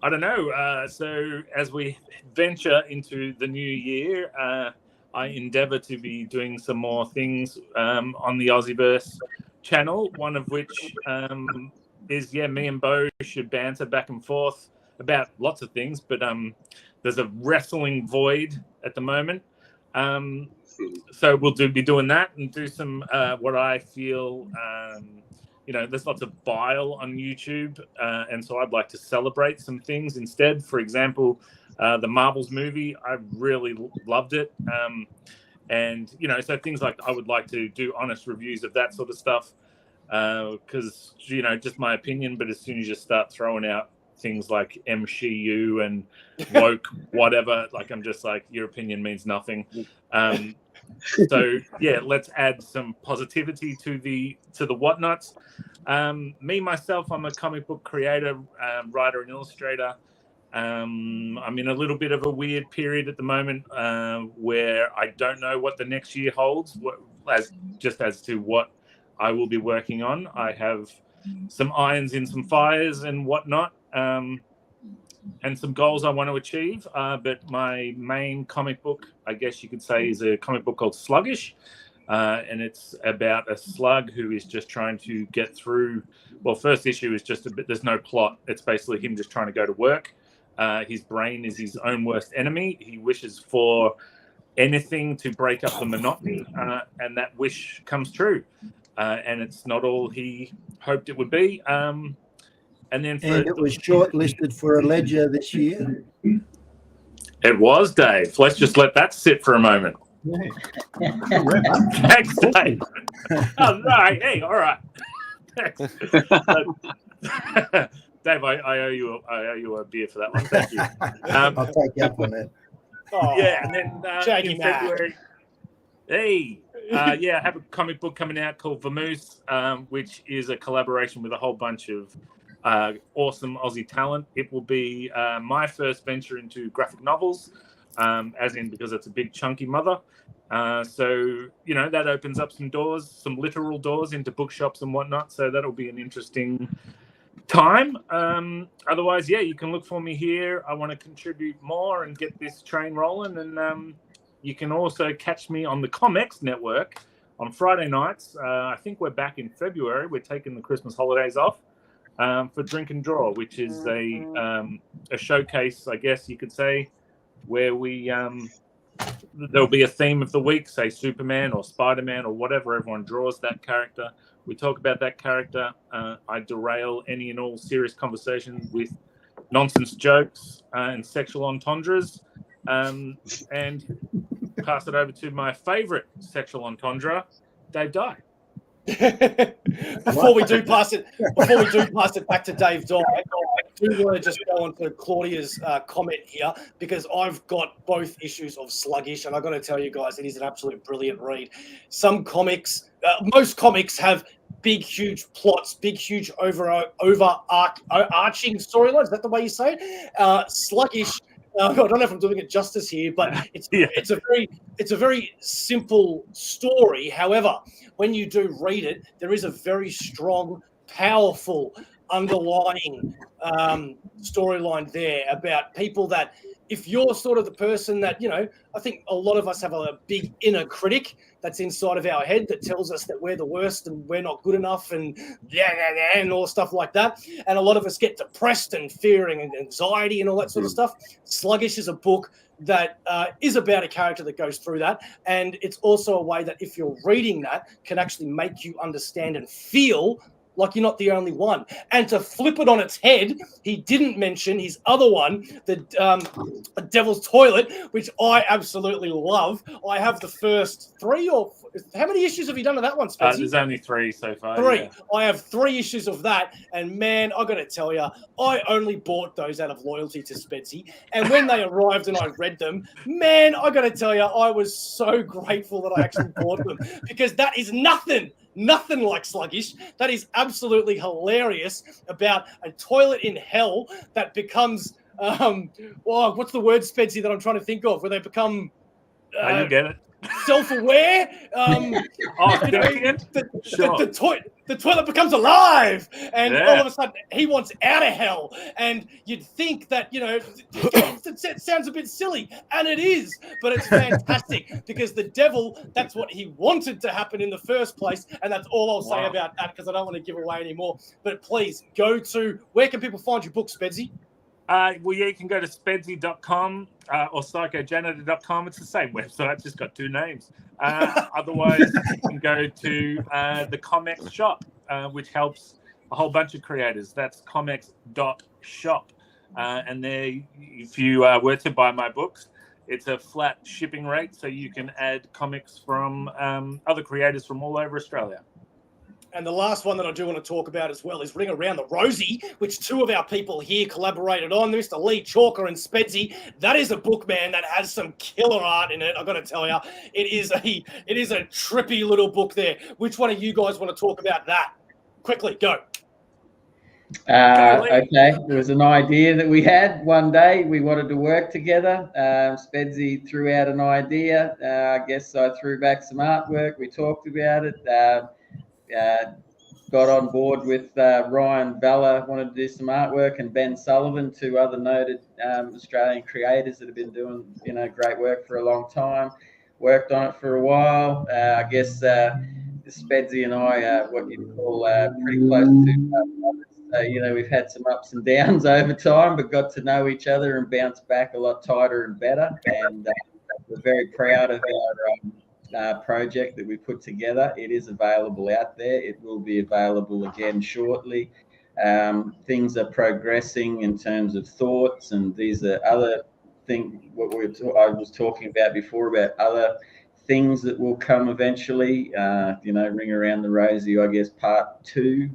I don't know. So as we venture into the new year, I endeavour to be doing some more things on the AussieVerse channel. One of which is me and Beau should banter back and forth about lots of things. But there's a wrestling void at the moment. So we'll be doing that and do some what I feel. There's lots of bile on YouTube, and so I'd like to celebrate some things instead. For example, the Marvels movie, I really loved it. So things like I would like to do honest reviews of that sort of stuff. because just my opinion. But as soon as you start throwing out things like MCU and woke whatever, like I'm just like, your opinion means nothing. So yeah, let's add some positivity to the whatnots. Me myself, I'm a comic book creator, writer, and illustrator. I'm in a little bit of a weird period at the moment where I don't know what the next year holds, as to what I will be working on. I have some irons in some fires and whatnot, and some goals I want to achieve. But my main comic book, I guess you could say, is a comic book called Sluggish. And it's about a slug who is just trying to get through. Well, first issue is just there's no plot. It's basically him just trying to go to work. His brain is his own worst enemy. He wishes for anything to break up the monotony, and that wish comes true. And it's not all he hoped it would be. And it was shortlisted for a Ledger this year. It was, Dave. Let's just let that sit for a moment. Thanks, Dave. Oh, right. Hey, all right. Thanks. Dave, I owe you a beer for that one. Thank you. I'll take you up on that. Yeah, and then in February, I have a comic book coming out called Vamoose, which is a collaboration with a whole bunch of awesome Aussie talent. It will be my first venture into graphic novels, as in because it's a big chunky mother. So that opens up some doors, some literal doors into bookshops and whatnot. So that'll be an interesting time. Otherwise, you can look for me here. I want to contribute more and get this train rolling. And you can also catch me on the Comex network on Friday nights. I think we're back in February. We're taking the Christmas holidays off for Drink and Draw, which is a showcase, I guess you could say, where we there'll be a theme of the week, say Superman or Spider-Man or whatever. Everyone draws that character. We talk about that character. I derail any and all serious conversation with nonsense jokes and sexual entendres, and pass it over to my favorite sexual entendre, Dave Dye. Before we do pass it back to Dave Dye, I do want to just go on to Claudia's comment here, because I've got both issues of Sluggish, and I've got to tell you guys, it is an absolute brilliant read. Some comics, most comics have big, huge plots, big, huge overarching storylines. Is that the way you say it? Sluggish. I don't know if I'm doing it justice here, but it's a very simple story. However, when you do read it, there is a very strong, powerful underlying storyline there about people that, if you're sort of the person that, I think a lot of us have a big inner critic that's inside of our head that tells us that we're the worst and we're not good enough and all stuff like that. And a lot of us get depressed and fearing and anxiety and all that sort of stuff. Sluggish is a book that is about a character that goes through that. And it's also a way that if you're reading that can actually make you understand and feel like you're not the only one. And to flip it on its head, he didn't mention his other one, the Devil's Toilet, which I absolutely love. I have the first 3 or how many issues have you done of that one, Spedsy? There's only 3 so far. 3. Yeah. I have 3 issues of that, and man, I got to tell you, I only bought those out of loyalty to Spedsy. And when they arrived and I read them, man, I got to tell you, I was so grateful that I actually bought them, because that is nothing like Sluggish. That is absolutely hilarious about a toilet in hell that becomes what's the word, Spedsy, that I'm trying to think of, where they become you get it. Self-aware. The toilet becomes alive, and all of a sudden he wants out of hell. And you'd think that, it sounds a bit silly, and it is, but it's fantastic because the devil, that's what he wanted to happen in the first place, and that's all I'll say about that, because I don't want to give away any more. But please go to, where can people find your book, Spedsy? You can go to spedsy.com or psychojanitor.com. It's the same website, just got 2 names. Otherwise, you can go to the Comex shop, which helps a whole bunch of creators. That's comex.shop. And there, if you were to buy my books, it's a flat shipping rate, so you can add comics from other creators from all over Australia. And the last one that I do want to talk about as well is Ring Around the Rosie, which two of our people here collaborated on, Mr. Leigh Chalker and Spedsy. That is a book, man, that has some killer art in it. I've got to tell you, it is a trippy little book there. Which one of you guys want to talk about that? Quickly, go. Okay, there was an idea that we had one day. We wanted to work together. Spedsy threw out an idea. I guess I threw back some artwork. We talked about it. Got on board with Ryan Bella, wanted to do some artwork, and Ben Sullivan, two other noted Australian creators that have been doing great work for a long time. Worked on it for a while. I guess Spedsy and I, what you'd call pretty close to. We've had some ups and downs over time, but got to know each other and bounced back a lot tighter and better. And we're very proud of our project that we put together. It is available out there. It will be available again shortly. Things are progressing in terms of thoughts, and these are other things. I was talking about before about other things that will come eventually. Ring Around the Rosie, I guess part 2.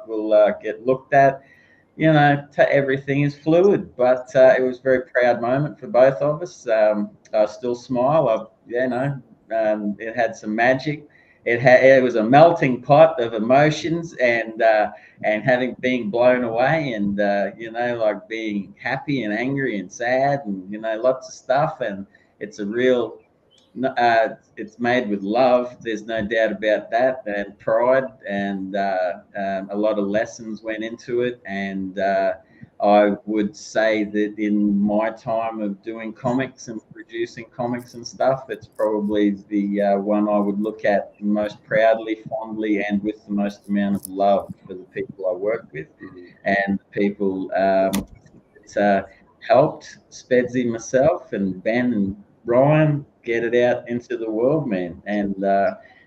We'll get looked at. Everything is fluid, but it was a very proud moment for both of us. I still smile. It had some magic. It was a melting pot of emotions, and being blown away, and being happy and angry and sad, and lots of stuff. And it's a real. It's made with love. There's no doubt about that, and pride, and a lot of lessons went into it. And I would say that in my time of doing comics and producing comics and stuff, it's probably the one I would look at most proudly, fondly, and with the most amount of love for the people I work with, and the people it's helped Spedsy, myself, and Ben and Ryan get it out into the world, man. And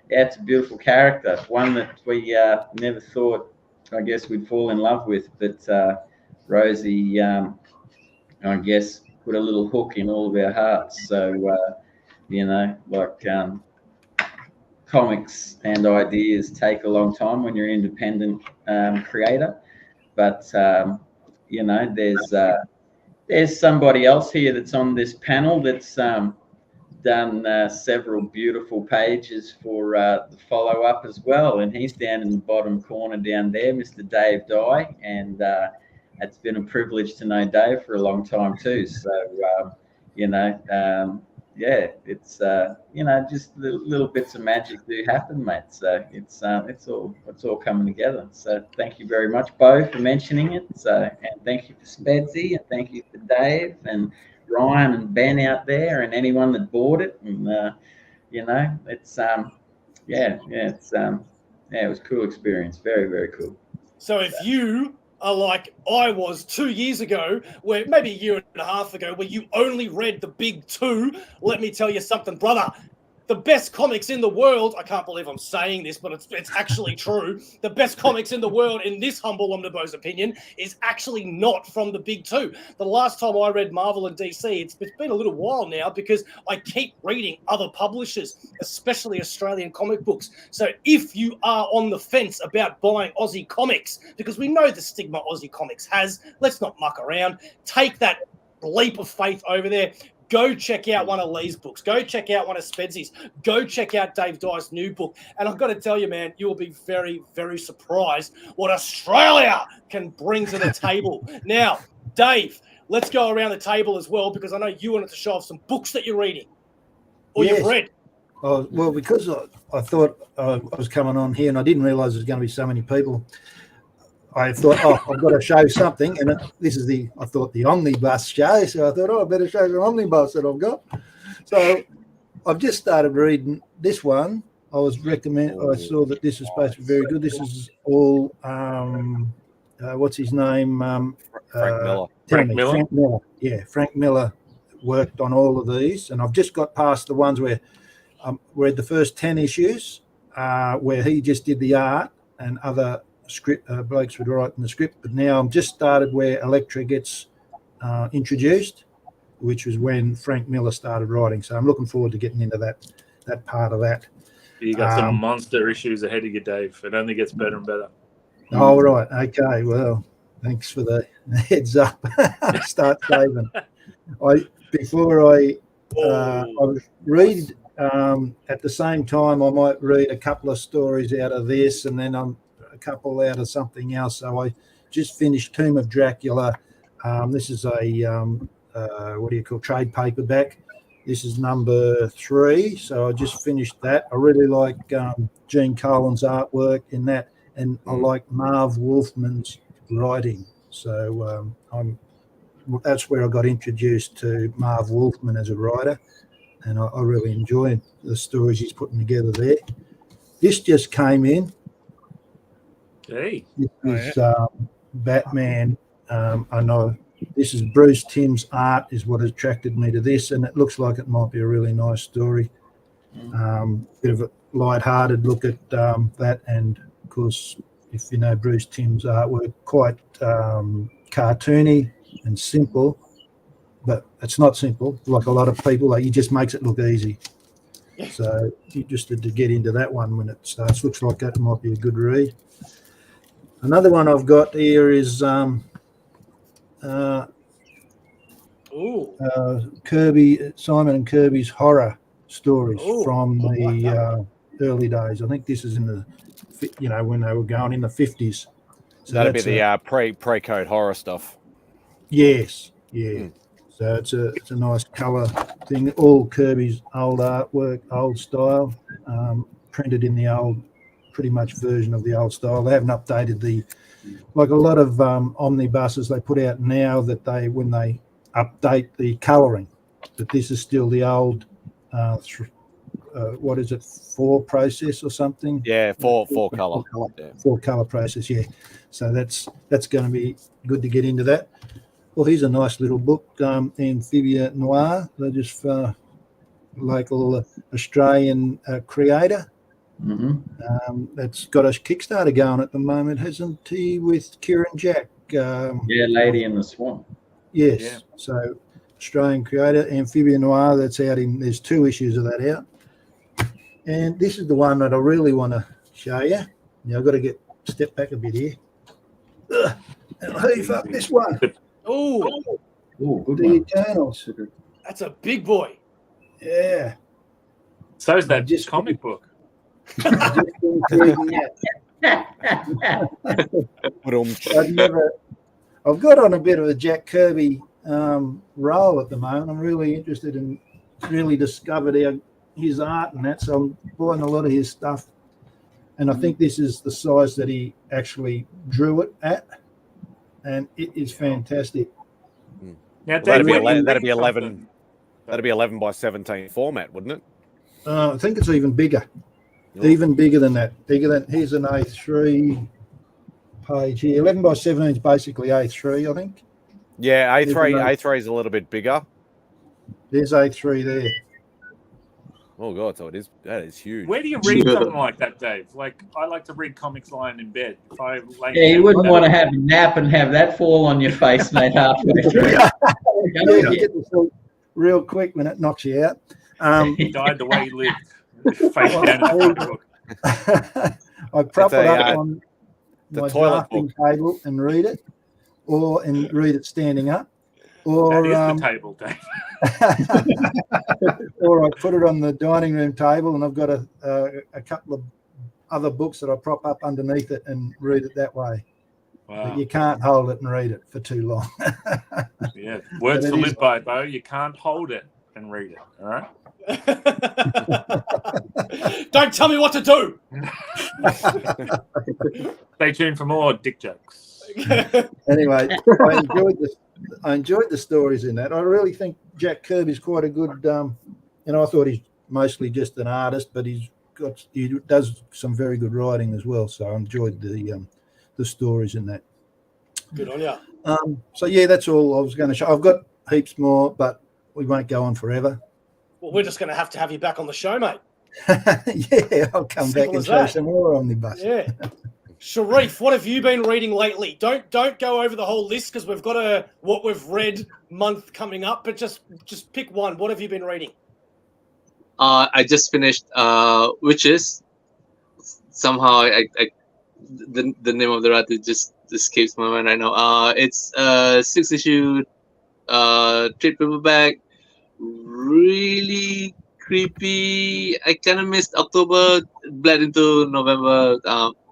it's a beautiful character, one that we never thought, I guess, we'd fall in love with. But Rosie, I guess, put a little hook in all of our hearts. So, comics and ideas take a long time when you're an independent creator. But, there's somebody else here that's on this panel that's done several beautiful pages for the follow-up as well, and he's down in the bottom corner down there, Mr. Dave Dye, and it's been a privilege to know Dave for a long time too. So it's just little bits of magic do happen, mate. So it's all coming together. So thank you very much, Bo, for mentioning it. So, and thank you for Spedsy, and thank you for Dave and Ryan and Ben out there, and anyone that bought it. And it's it was a cool experience. Very, very cool. So if you are like I was 2 years ago, where maybe a year and a half ago, where you only read the big 2, let me tell you something, brother. The best comics in the world, I can't believe I'm saying this, but it's actually true. The best comics in the world, in this humble OmniBeau's opinion, is actually not from the big 2. The last time I read Marvel and DC, it's been a little while now, because I keep reading other publishers, especially Australian comic books. So if you are on the fence about buying Aussie comics, because we know the stigma Aussie comics has, let's not muck around. Take that leap of faith over there. Go check out one of Leigh's books. Go check out one of Spedsy's. Go check out Dave Dye's new book. And I've got to tell you, man, you will be very, very surprised what Australia can bring to the table. Now, Dave, let's go around the table as well, because I know you wanted to show off some books that you're reading or you've read. Oh, well, because I thought I was coming on here and I didn't realise there's going to be so many people. I thought, I've got to show something, and this is the omnibus show, so I thought, I better show the omnibus that I've got. So I've just started reading this one. I saw that this is supposed to be very good. This is all, what's his name? Frank Miller. Frank Miller. Yeah, Frank Miller worked on all of these, and I've just got past the ones where I read the first 10 issues, where he just did the art and other script blokes would write in the script. But now I'm just started where Elektra gets introduced, which was when Frank Miller started writing. So I'm looking forward to getting into that part of that. You got some monster issues ahead of you, Dave. It only gets better and better. Oh, right. Okay. Well, thanks for the heads up. Start saving. Before I read at the same time, I might read a couple of stories out of this and then a couple out of something else. So I just finished Tomb of Dracula. This is a trade paperback. This is number 3. So I just finished that. I really like Gene Colan's artwork in that, and I like Marv Wolfman's writing. So that's where I got introduced to Marv Wolfman as a writer, and I really enjoy the stories he's putting together there. This just came in. Hey. This is Batman. I know this is Bruce Timm's art is what attracted me to this, and it looks like it might be a really nice story. Bit of a light-hearted look at that, and of course, if you know Bruce Timm's artwork, quite cartoony and simple, but it's not simple. Like a lot of people, like he just makes it look easy. So you just had to get into that one when it starts. Looks like that might be a good read. Another one I've got here is Kirby, Simon and Kirby's horror stories from the early days. I think this is in the, when they were going in the 50s. So that'd be the pre-code horror stuff. Yes, yeah. So it's a nice colour thing. All Kirby's old artwork, old style, printed in the old, pretty much version of the old style. They haven't updated like a lot of omnibuses they put out now that when they update the colouring, but this is still the old, what is it, 4 process or something? Yeah, four colour. Yeah. 4 colour process, yeah. So that's going to be good to get into that. Well, here's a nice little book, Amphibia Noir. They're just local Australian creator. That's got a Kickstarter going at the moment, hasn't he, with Kieran Jack? Lady in the Swamp. Yes. Yeah. So Australian creator, Amphibia Noir. That's out there's 2 issues of that out. And this is the one that I really want to show you. Now I've got to step back a bit here. And heave up this one. Oh, good The one. Eternals. that's a big boy. Yeah. So's that comic book. I've just been reading that. I've got on a bit of a Jack Kirby roll at the moment. I'm really interested in really discovered his art and that, so I'm buying a lot of his stuff. And I think this is the size that he actually drew it at, and it is fantastic. Now, Well, Dave, that'd be 11. That'd be 11 by 17 format, wouldn't it? I think it's even bigger. Even bigger than that. Here's an A3 page here. 11 by 17 is basically A3, I think. Yeah, A3 is a little bit bigger. There's A3 there. Oh god, so that is huge. Where do you read something like that, Dave? Like, I like to read comics lying in bed. You wouldn't want to have a nap and have that fall on your face, mate, halfway through. You get to sleep real quick when it knocks you out. He died the way he lived. Face down in the book. I prop it up on my drafting table and read it, and read it standing up. Or, that is the table, Dave. or I put it on the dining room table, and I've got a couple of other books that I prop up underneath it and read it that way. Wow. But you can't hold it and read it for too long. Yeah, words to live by, Bo. You can't hold it and read it. All right. Don't tell me what to do. Stay tuned for more dick jokes. Anyway, I enjoyed the stories in that. I really think Jack Kirby's quite a good. I thought he's mostly just an artist, but he does some very good writing as well. So I enjoyed the stories in that. Good on you. So yeah, that's all I was going to show. I've got heaps more, but we won't go on forever. Well, we're just going to have you back on the show, mate. Yeah, I'll come back and show some more omnibus. Yeah. Sharif, what have you been reading lately? Don't go over the whole list because we've got a what we've read month coming up, but just pick one. What have you been reading? I just finished Witches. Somehow the name of the writer just escapes my mind right now. It's 6-issue trade paperback. Really creepy. I kind of missed October, bled into November.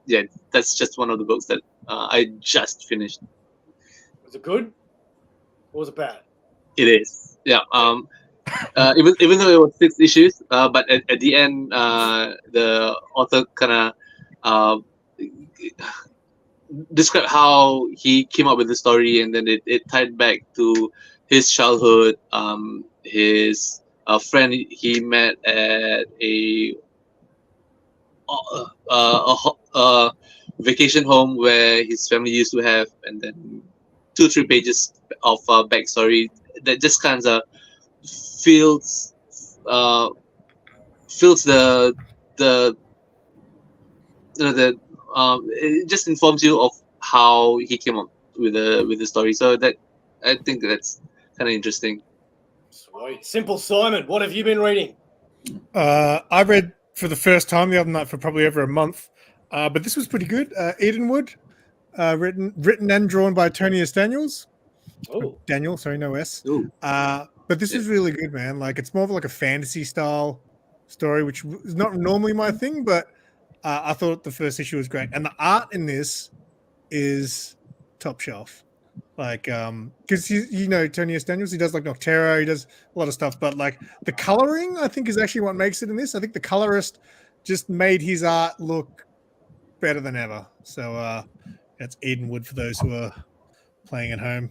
Yeah, that's just one of the books that I just finished. Was it good? Or was it bad? It is. Yeah. Even though it was 6 issues, but at the end, the author kind of described how he came up with the story, and then it tied back to his childhood. His friend he met at a vacation home where his family used to have, and then 2-3 pages of backstory that just kind of fills the it just informs you of how he came up with the story. So that I think that's kind of interesting. Sweet. SimpleSimon, what have you been reading? I read for the first time the other night for probably over a month, but this was pretty good. Edenwood, written and drawn by Tony S. Daniels. Oh, Daniel, sorry, no S. Ooh. But this is really good, man. Like, it's more of like a fantasy style story, which is not normally my thing, but I thought the first issue was great, and the art in this is top shelf. Like, because you know Tony S. Daniels, he does like Noctera, he does a lot of stuff, but like the coloring, I think, is actually what makes it in this. I think the colorist just made his art look better than ever. So that's Edenwood for those who are playing at home.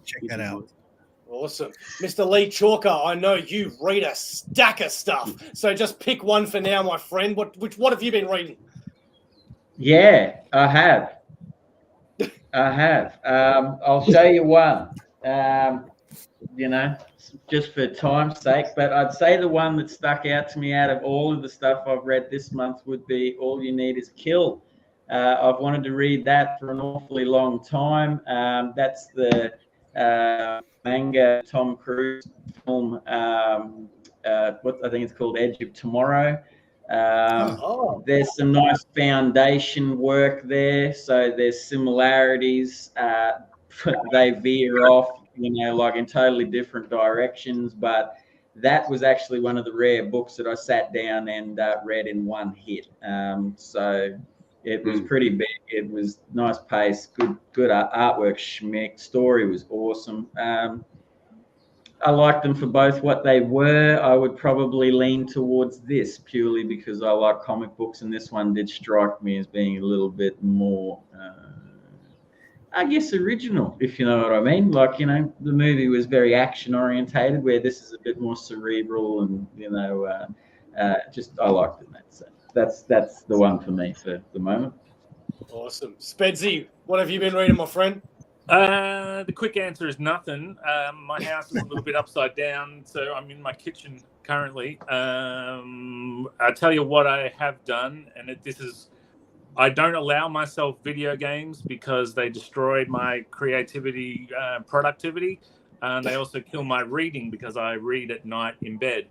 Check that out. awesome. Mr. Leigh Chalker, I know you read a stack of stuff, so just pick one for now, my friend. What have you been reading? Yeah, I have. I'll show you one. You know, just for time's sake, but I'd say the one that stuck out to me out of all of the stuff I've read this month would be All You Need Is Kill. I've wanted to read that for an awfully long time. That's the manga Tom Cruise film, what I think it's called Edge of Tomorrow. There's some nice foundation work there, so there's similarities. They veer off, you know, like in totally different directions, but that was actually one of the rare books that I sat down and read in one hit. So it was pretty big. It was nice pace, good artwork, schmick. Story was awesome. I liked them for both what they were. I would probably lean towards this purely because I like comic books, and this one did strike me as being a little bit more, I guess, original, if you know what I mean. Like, you know, the movie was very action orientated, where this is a bit more cerebral, and you know, just I liked it. So that's the one for me for the moment. Awesome. Spedsy, what have you been reading, my friend? The quick answer is nothing. My house is a little bit upside down, so I'm in my kitchen currently. I'll tell you what I have done, and I don't allow myself video games because they destroyed my creativity, productivity, and they also kill my reading because I read at night in bed.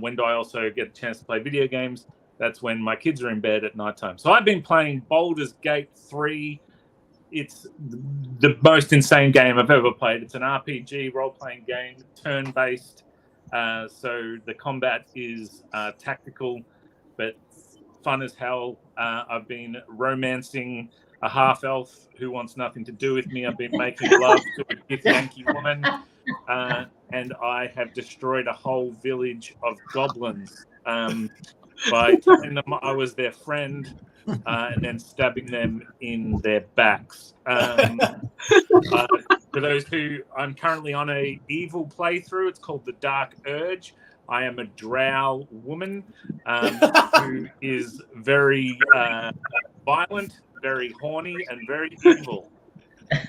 When do I also get a chance to play video games? That's when my kids are in bed at nighttime. So I've been playing Baldur's Gate 3. It's the most insane game I've ever played. It's an RPG role-playing game, turn-based. So the combat is tactical, but fun as hell. I've been romancing a half-elf who wants nothing to do with me. I've been making love to a Githyanki woman. And I have destroyed a whole village of goblins by telling them I was their friend. And then stabbing them in their backs. For those who, I'm currently on a evil playthrough. It's called The Dark Urge. I am a drow woman who is very violent, very horny, and very evil.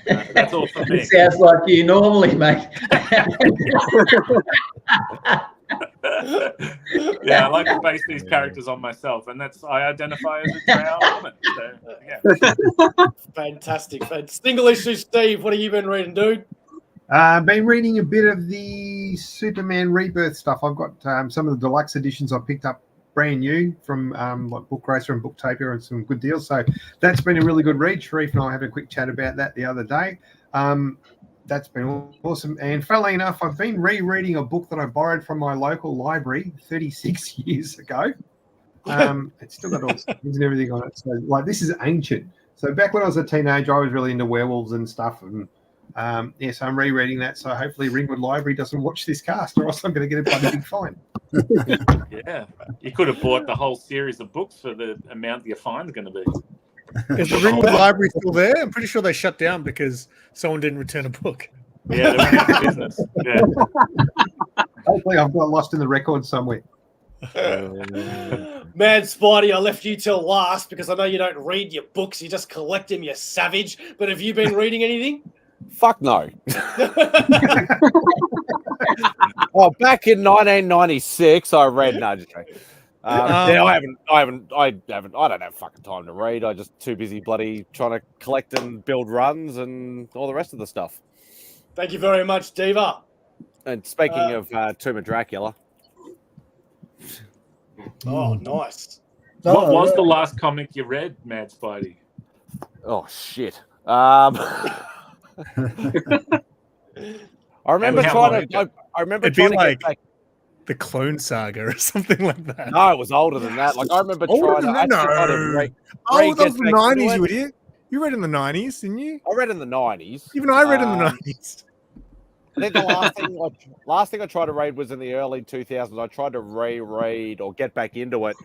That's all for me. It sounds like you normally, mate. Yeah, I like to base these characters on myself, and I identify as a drow woman. So, yeah. Fantastic. SingleIssue Steve, what have you been reading, dude? Been reading a bit of the Superman Rebirth stuff. I've got some of the deluxe editions I picked up brand new from like Book Racer and Booktopia and some good deals. So that's been a really good read. Sharif and I had a quick chat about that the other day. That's been awesome. And funnily enough, I've been rereading a book that I borrowed from my local library 36 years ago. It's still got all the names and everything on it. So like this is ancient. So back when I was a teenager, I was really into werewolves and stuff. And so I'm rereading that. So hopefully Ringwood Library doesn't watch this cast, or else I'm going to get a bloody big fine. Yeah, you could have bought the whole series of books for the amount your fine's going to be. Is the Ringwood Library still there? I'm pretty sure they shut down because someone didn't return a book. Yeah, they went into business. Yeah. Hopefully I've got lost in the record somewhere. MadSpidey, I left you till last because I know you don't read your books, you just collect them, you savage. But have you been reading anything? Fuck no. Oh, back in 1996, I read. No, just kidding. Yeah, I don't have fucking time to read. I'm just too busy bloody trying to collect and build runs and all the rest of the stuff. Thank you very much, Diva. And speaking of Tomb of Dracula. Oh, nice. What was the last comic you read, MadSpidey? Oh, shit. I remember trying to. I remember trying to get back. The Clone Saga or something like that. No, it was older than that. Like I remember trying to. That was the 90s, you idiot. You read in the 90s, didn't you? I read in the 90s. Even I read in the 90s. I think the last thing I tried to read was in the early 2000s. I tried to reread or get back into it.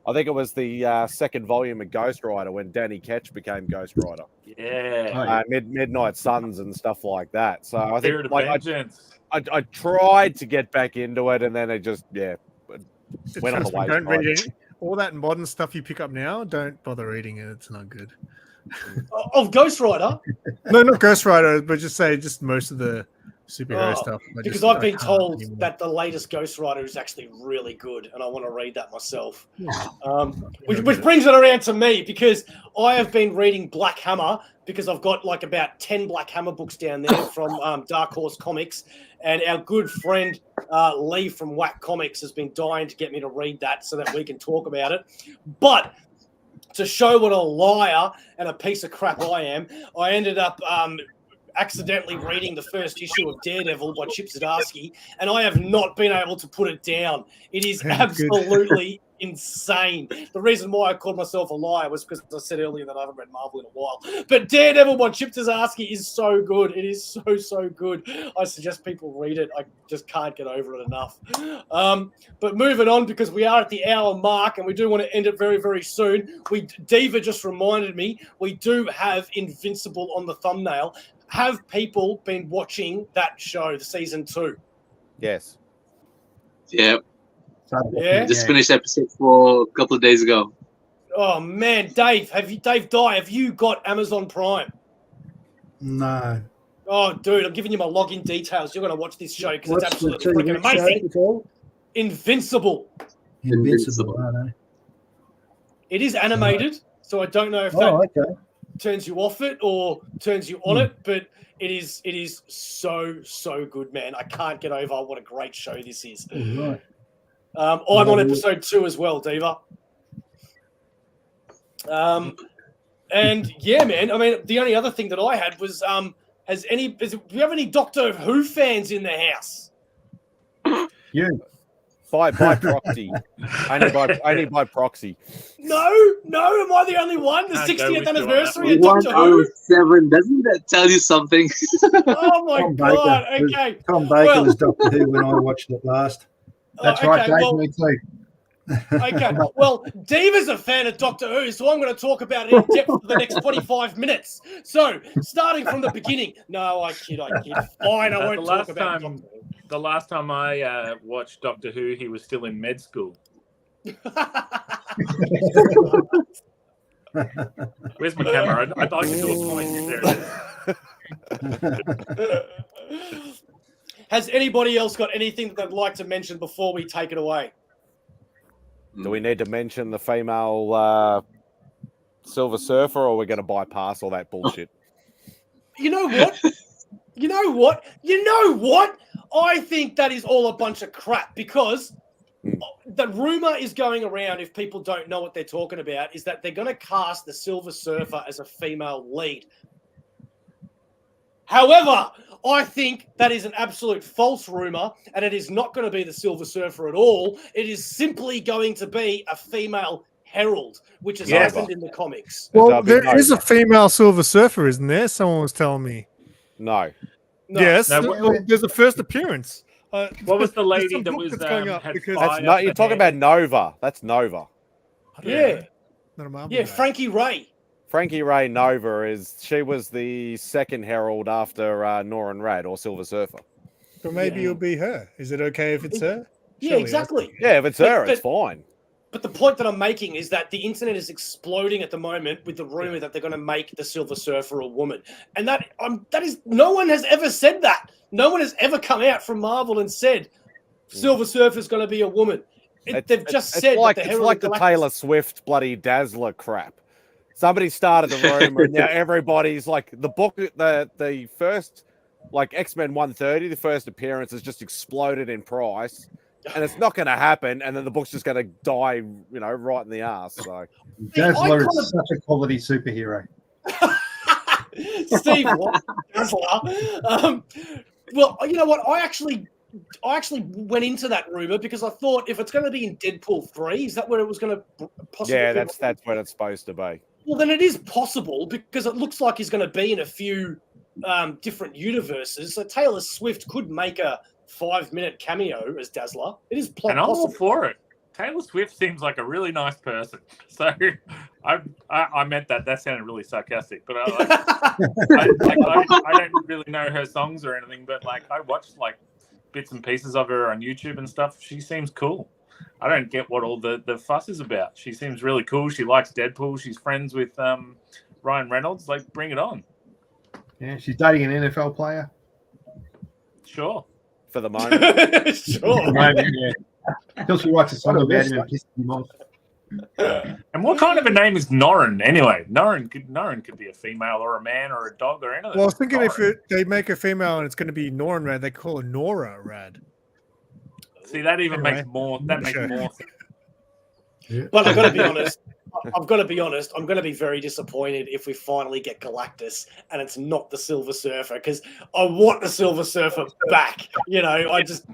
I think it was the second volume of Ghost Rider when Danny Ketch became Ghost Rider. Yeah. Midnight Suns and stuff like that. So I think I tried to get back into it and then it just went on the way. Don't read it. All that modern stuff you pick up now, don't bother reading it. It's not good. Of Ghost Rider? No, not Ghost Rider, but just most of the superhero stuff. Because I've been told that the latest Ghost Rider is actually really good, and I want to read that myself. Which brings it around to me, because I have been reading Black Hammer, because I've got like about 10 Black Hammer books down there from Dark Horse Comics, and our good friend Leigh from Whack Comics has been dying to get me to read that so that we can talk about it. But to show what a liar and a piece of crap I am, I ended up accidentally reading the first issue of Daredevil by Chip Zdarsky, and I have not been able to put it down. It is absolutely insane. The reason why I called myself a liar was because I said earlier that I haven't read Marvel in a while. But Daredevil by Chip Zdarsky is so good. It is so, so good. I suggest people read it. I just can't get over it enough. But moving on, because we are at the hour mark and we do want to end it very, very soon. Diva just reminded me, we do have Invincible on the thumbnail. Have people been watching that show, the season 2? Yes. Yeah. Yeah. Just finished episode 4 a couple of days ago. Oh man, Dave, have you got Amazon Prime? No. Oh, dude, I'm giving you my login details. You're going to watch this show because it's absolutely freaking amazing. Invincible. Invincible. It is animated, so I don't know if that turns you off it or turns you on it, but it is so good, man. I can't get over what a great show this is. Right. I'm on episode 2 as well, Diva. And yeah, man. I mean, the only other thing that I had was, do you have any Doctor Who fans in the house? Yeah. By proxy. only by proxy. No. Am I the only one? The 60th anniversary of Doctor Who? 107. Doesn't that tell you something? Oh my God. Okay. Tom Baker was Doctor Who when I watched it last. That's right, Dave. Me too. Okay. Well, Diva's a fan of Doctor Who, so I'm going to talk about it in depth for the next 25 minutes. So, starting from the beginning. No, I kid. Fine, I won't talk about Doctor Who. The last time I watched Doctor Who, he was still in med school. Where's my camera? I'd like to do a point. There it is. Has anybody else got anything that they'd like to mention before we take it away? Do we need to mention the female Silver Surfer, or we're going to bypass all that bullshit? You know what? know what? You know what? I think that is all a bunch of crap because the rumor is going around, if people don't know what they're talking about, is that they're going to cast the Silver Surfer as a female lead. However, I think that is an absolute false rumor, and it is not going to be the Silver Surfer at all. It is simply going to be a female herald, which has happened in the comics. Well, there is a female Silver Surfer, isn't there? Someone was telling me. No. Yes, No, there's a first appearance. What was the lady that was going up had because fire You're talking about Nova. That's Nova. Yeah. Not a Marvel Yeah, guy. Frankie Ray. Frankie Ray Nova she was the second herald after Norrin Rad or Silver Surfer. But maybe it'll be her. Is it okay if it's her? Yeah, Surely, exactly. Yeah, if it's her, it's fine. But the point that I'm making is that the internet is exploding at the moment with the rumor that they're going to make the Silver Surfer a woman, and that is no one has ever said that. No one has ever come out from Marvel and said Silver Surfer is going to be a woman. They've just said it's like, that it's like the Taylor Swift bloody Dazzler crap. Somebody started the rumor, and now everybody's like the book. The first like X-Men 130, the first appearance has just exploded in price. And it's not going to happen, and then the book's just going to die, right in the ass. So, Dazzler is such a quality superhero. Steve, what? Dazzler. Well, you know what? I actually went into that rumor because I thought if it's going to be in Deadpool 3, is that where it was going to possibly? Yeah, that's when it's supposed to be. Well, then it is possible because it looks like he's going to be in a few different universes. So Taylor Swift could make a 5-minute cameo as Dazzler. It is and I'm all possible. for it. Taylor Swift seems like a really nice person. So I meant that. That sounded really sarcastic. But I don't really know her songs or anything. But I watched bits and pieces of her on YouTube and stuff. She seems cool. I don't get what all the fuss is about. She seems really cool. She likes Deadpool. She's friends with Ryan Reynolds. Bring it on. Yeah, she's dating an NFL player. Sure. For the moment. Sure. Until she writes a song about him and pisses him off. And what kind of a name is Norrin anyway? Norrin could be a female or a man or a dog or anything. Well, I was thinking if they make a female and it's going to be Norrin Rad, they call her Nora Rad. See, that even Anyway. makes more. That makes more sense. Yeah. But I've got to be honest. I'm going to be very disappointed if we finally get Galactus and it's not the Silver Surfer because I want the Silver Surfer back. I just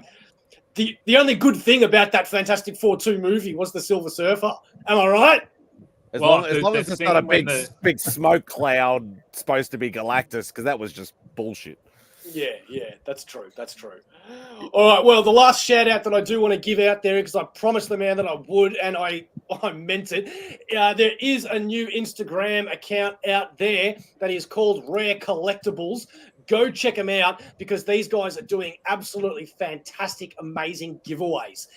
the only good thing about that Fantastic Four 2 movie was the Silver Surfer. Am I right? As long as it's not a big smoke cloud supposed to be Galactus, because that was just bullshit. Yeah, that's true. All right, well, the last shout out that I do want to give out there, because I promised the man that I would, and I meant it. There is a new Instagram account out there that is called Rare Collectibles. Go check them out because these guys are doing absolutely fantastic, amazing giveaways.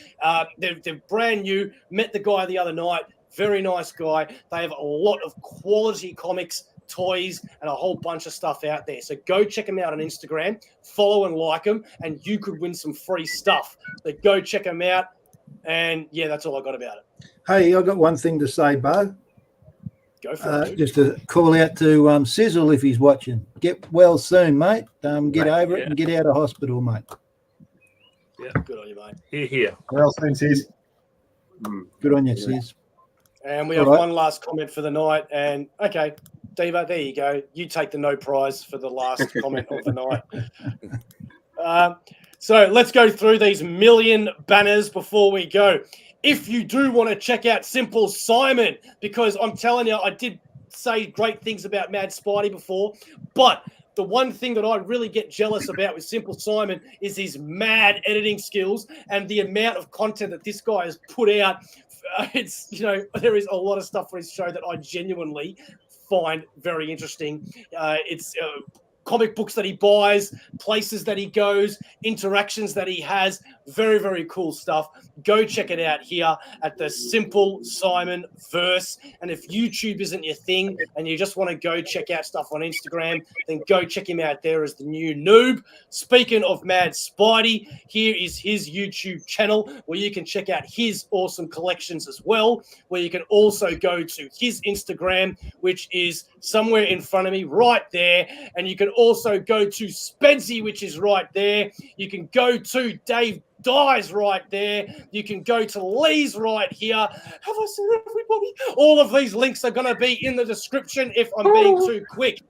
They're brand new. Met the guy the other night. Very nice guy. They have a lot of quality comics, toys, and a whole bunch of stuff out there. So go check them out on Instagram, follow and like them, and you could win some free stuff. So go check them out. And yeah, that's all I got about it. Hey, I've got one thing to say, Bo. Go for it. Just a call out to Sizzle if he's watching. Get well soon, mate. Get over it and get out of hospital, mate. Yeah, good on you, mate. Here. Well, thanks, Sis. Good on you, Sis. And we have one last comment for the night. And okay, Diva, there you go. You take the no prize for the last comment of the night. So let's go through these million banners before we go. If you do want to check out SimpleSimon, because I'm telling you, I did say great things about MadSpidey before, but the one thing that I really get jealous about with SimpleSimon is his mad editing skills and the amount of content that this guy has put out. There is a lot of stuff for his show that I genuinely find very interesting. It's comic books that he buys, places that he goes, interactions that he has. Very, very cool stuff. Go check it out here at the SimpleSimon verse. And if YouTube isn't your thing and you just want to go check out stuff on Instagram, then go check him out there as the new noob. Speaking of MadSpidey, here is his YouTube channel where you can check out his awesome collections as well, where you can also go to his Instagram, which is somewhere in front of me right there. And you can also go to Spedsy, which is right there. You can go to Dave Dies right there. You can go to Leigh's right here. Have I said everybody? All of these links are going to be in the description if I'm being too quick.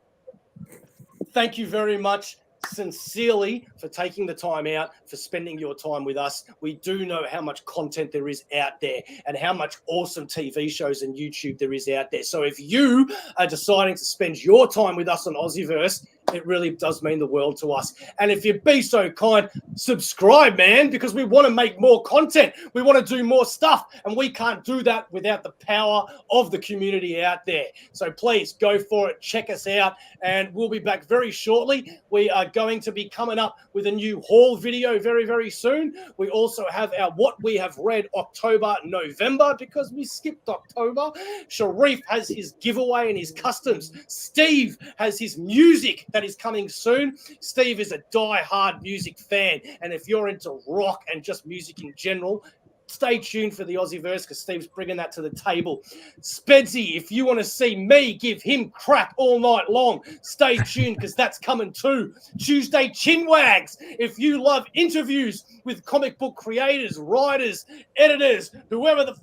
Thank you very much, sincerely, for taking the time out, for spending your time with us. We do know how much content there is out there and how much awesome TV shows and YouTube there is out there. So if you are deciding to spend your time with us on AussieVerse, it really does mean the world to us. And if you'd be so kind, subscribe, man, because we want to make more content. We want to do more stuff, and we can't do that without the power of the community out there. So please go for it. Check us out, and we'll be back very shortly. We are going to be coming up with a new haul video very, very soon. We also have our What We Have Read October, November, because we skipped October. Sharif has his giveaway and his customs. Steve has his music that is coming soon. Steve is a die-hard music fan, and if you're into rock and just music in general, stay tuned for the AussieVerse because Steve's bringing that to the table. Spedsy, if you want to see me give him crap all night long, stay tuned because that's coming too. Tuesday Chinwags, if you love interviews with comic book creators, writers, editors, whoever the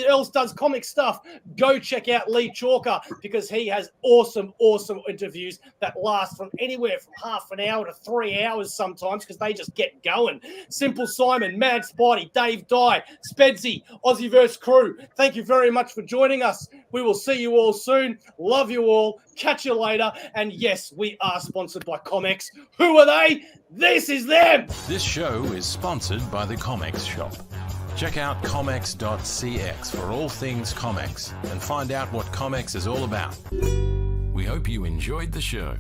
else does comic stuff, go check out Leigh Chalker because he has awesome interviews that last from anywhere from half an hour to 3 hours sometimes because they just get going. SimpleSimon, MadSpidey, Dave Dye, Spedsy, AussieVerse crew, thank you very much for joining us. We will see you all soon. Love you all. Catch you later. And yes, we are sponsored by Comics. Who are they? This is them. This show is sponsored by the Comics Shop. Check out comics.cx for all things comics and find out what comics is all about. We hope you enjoyed the show.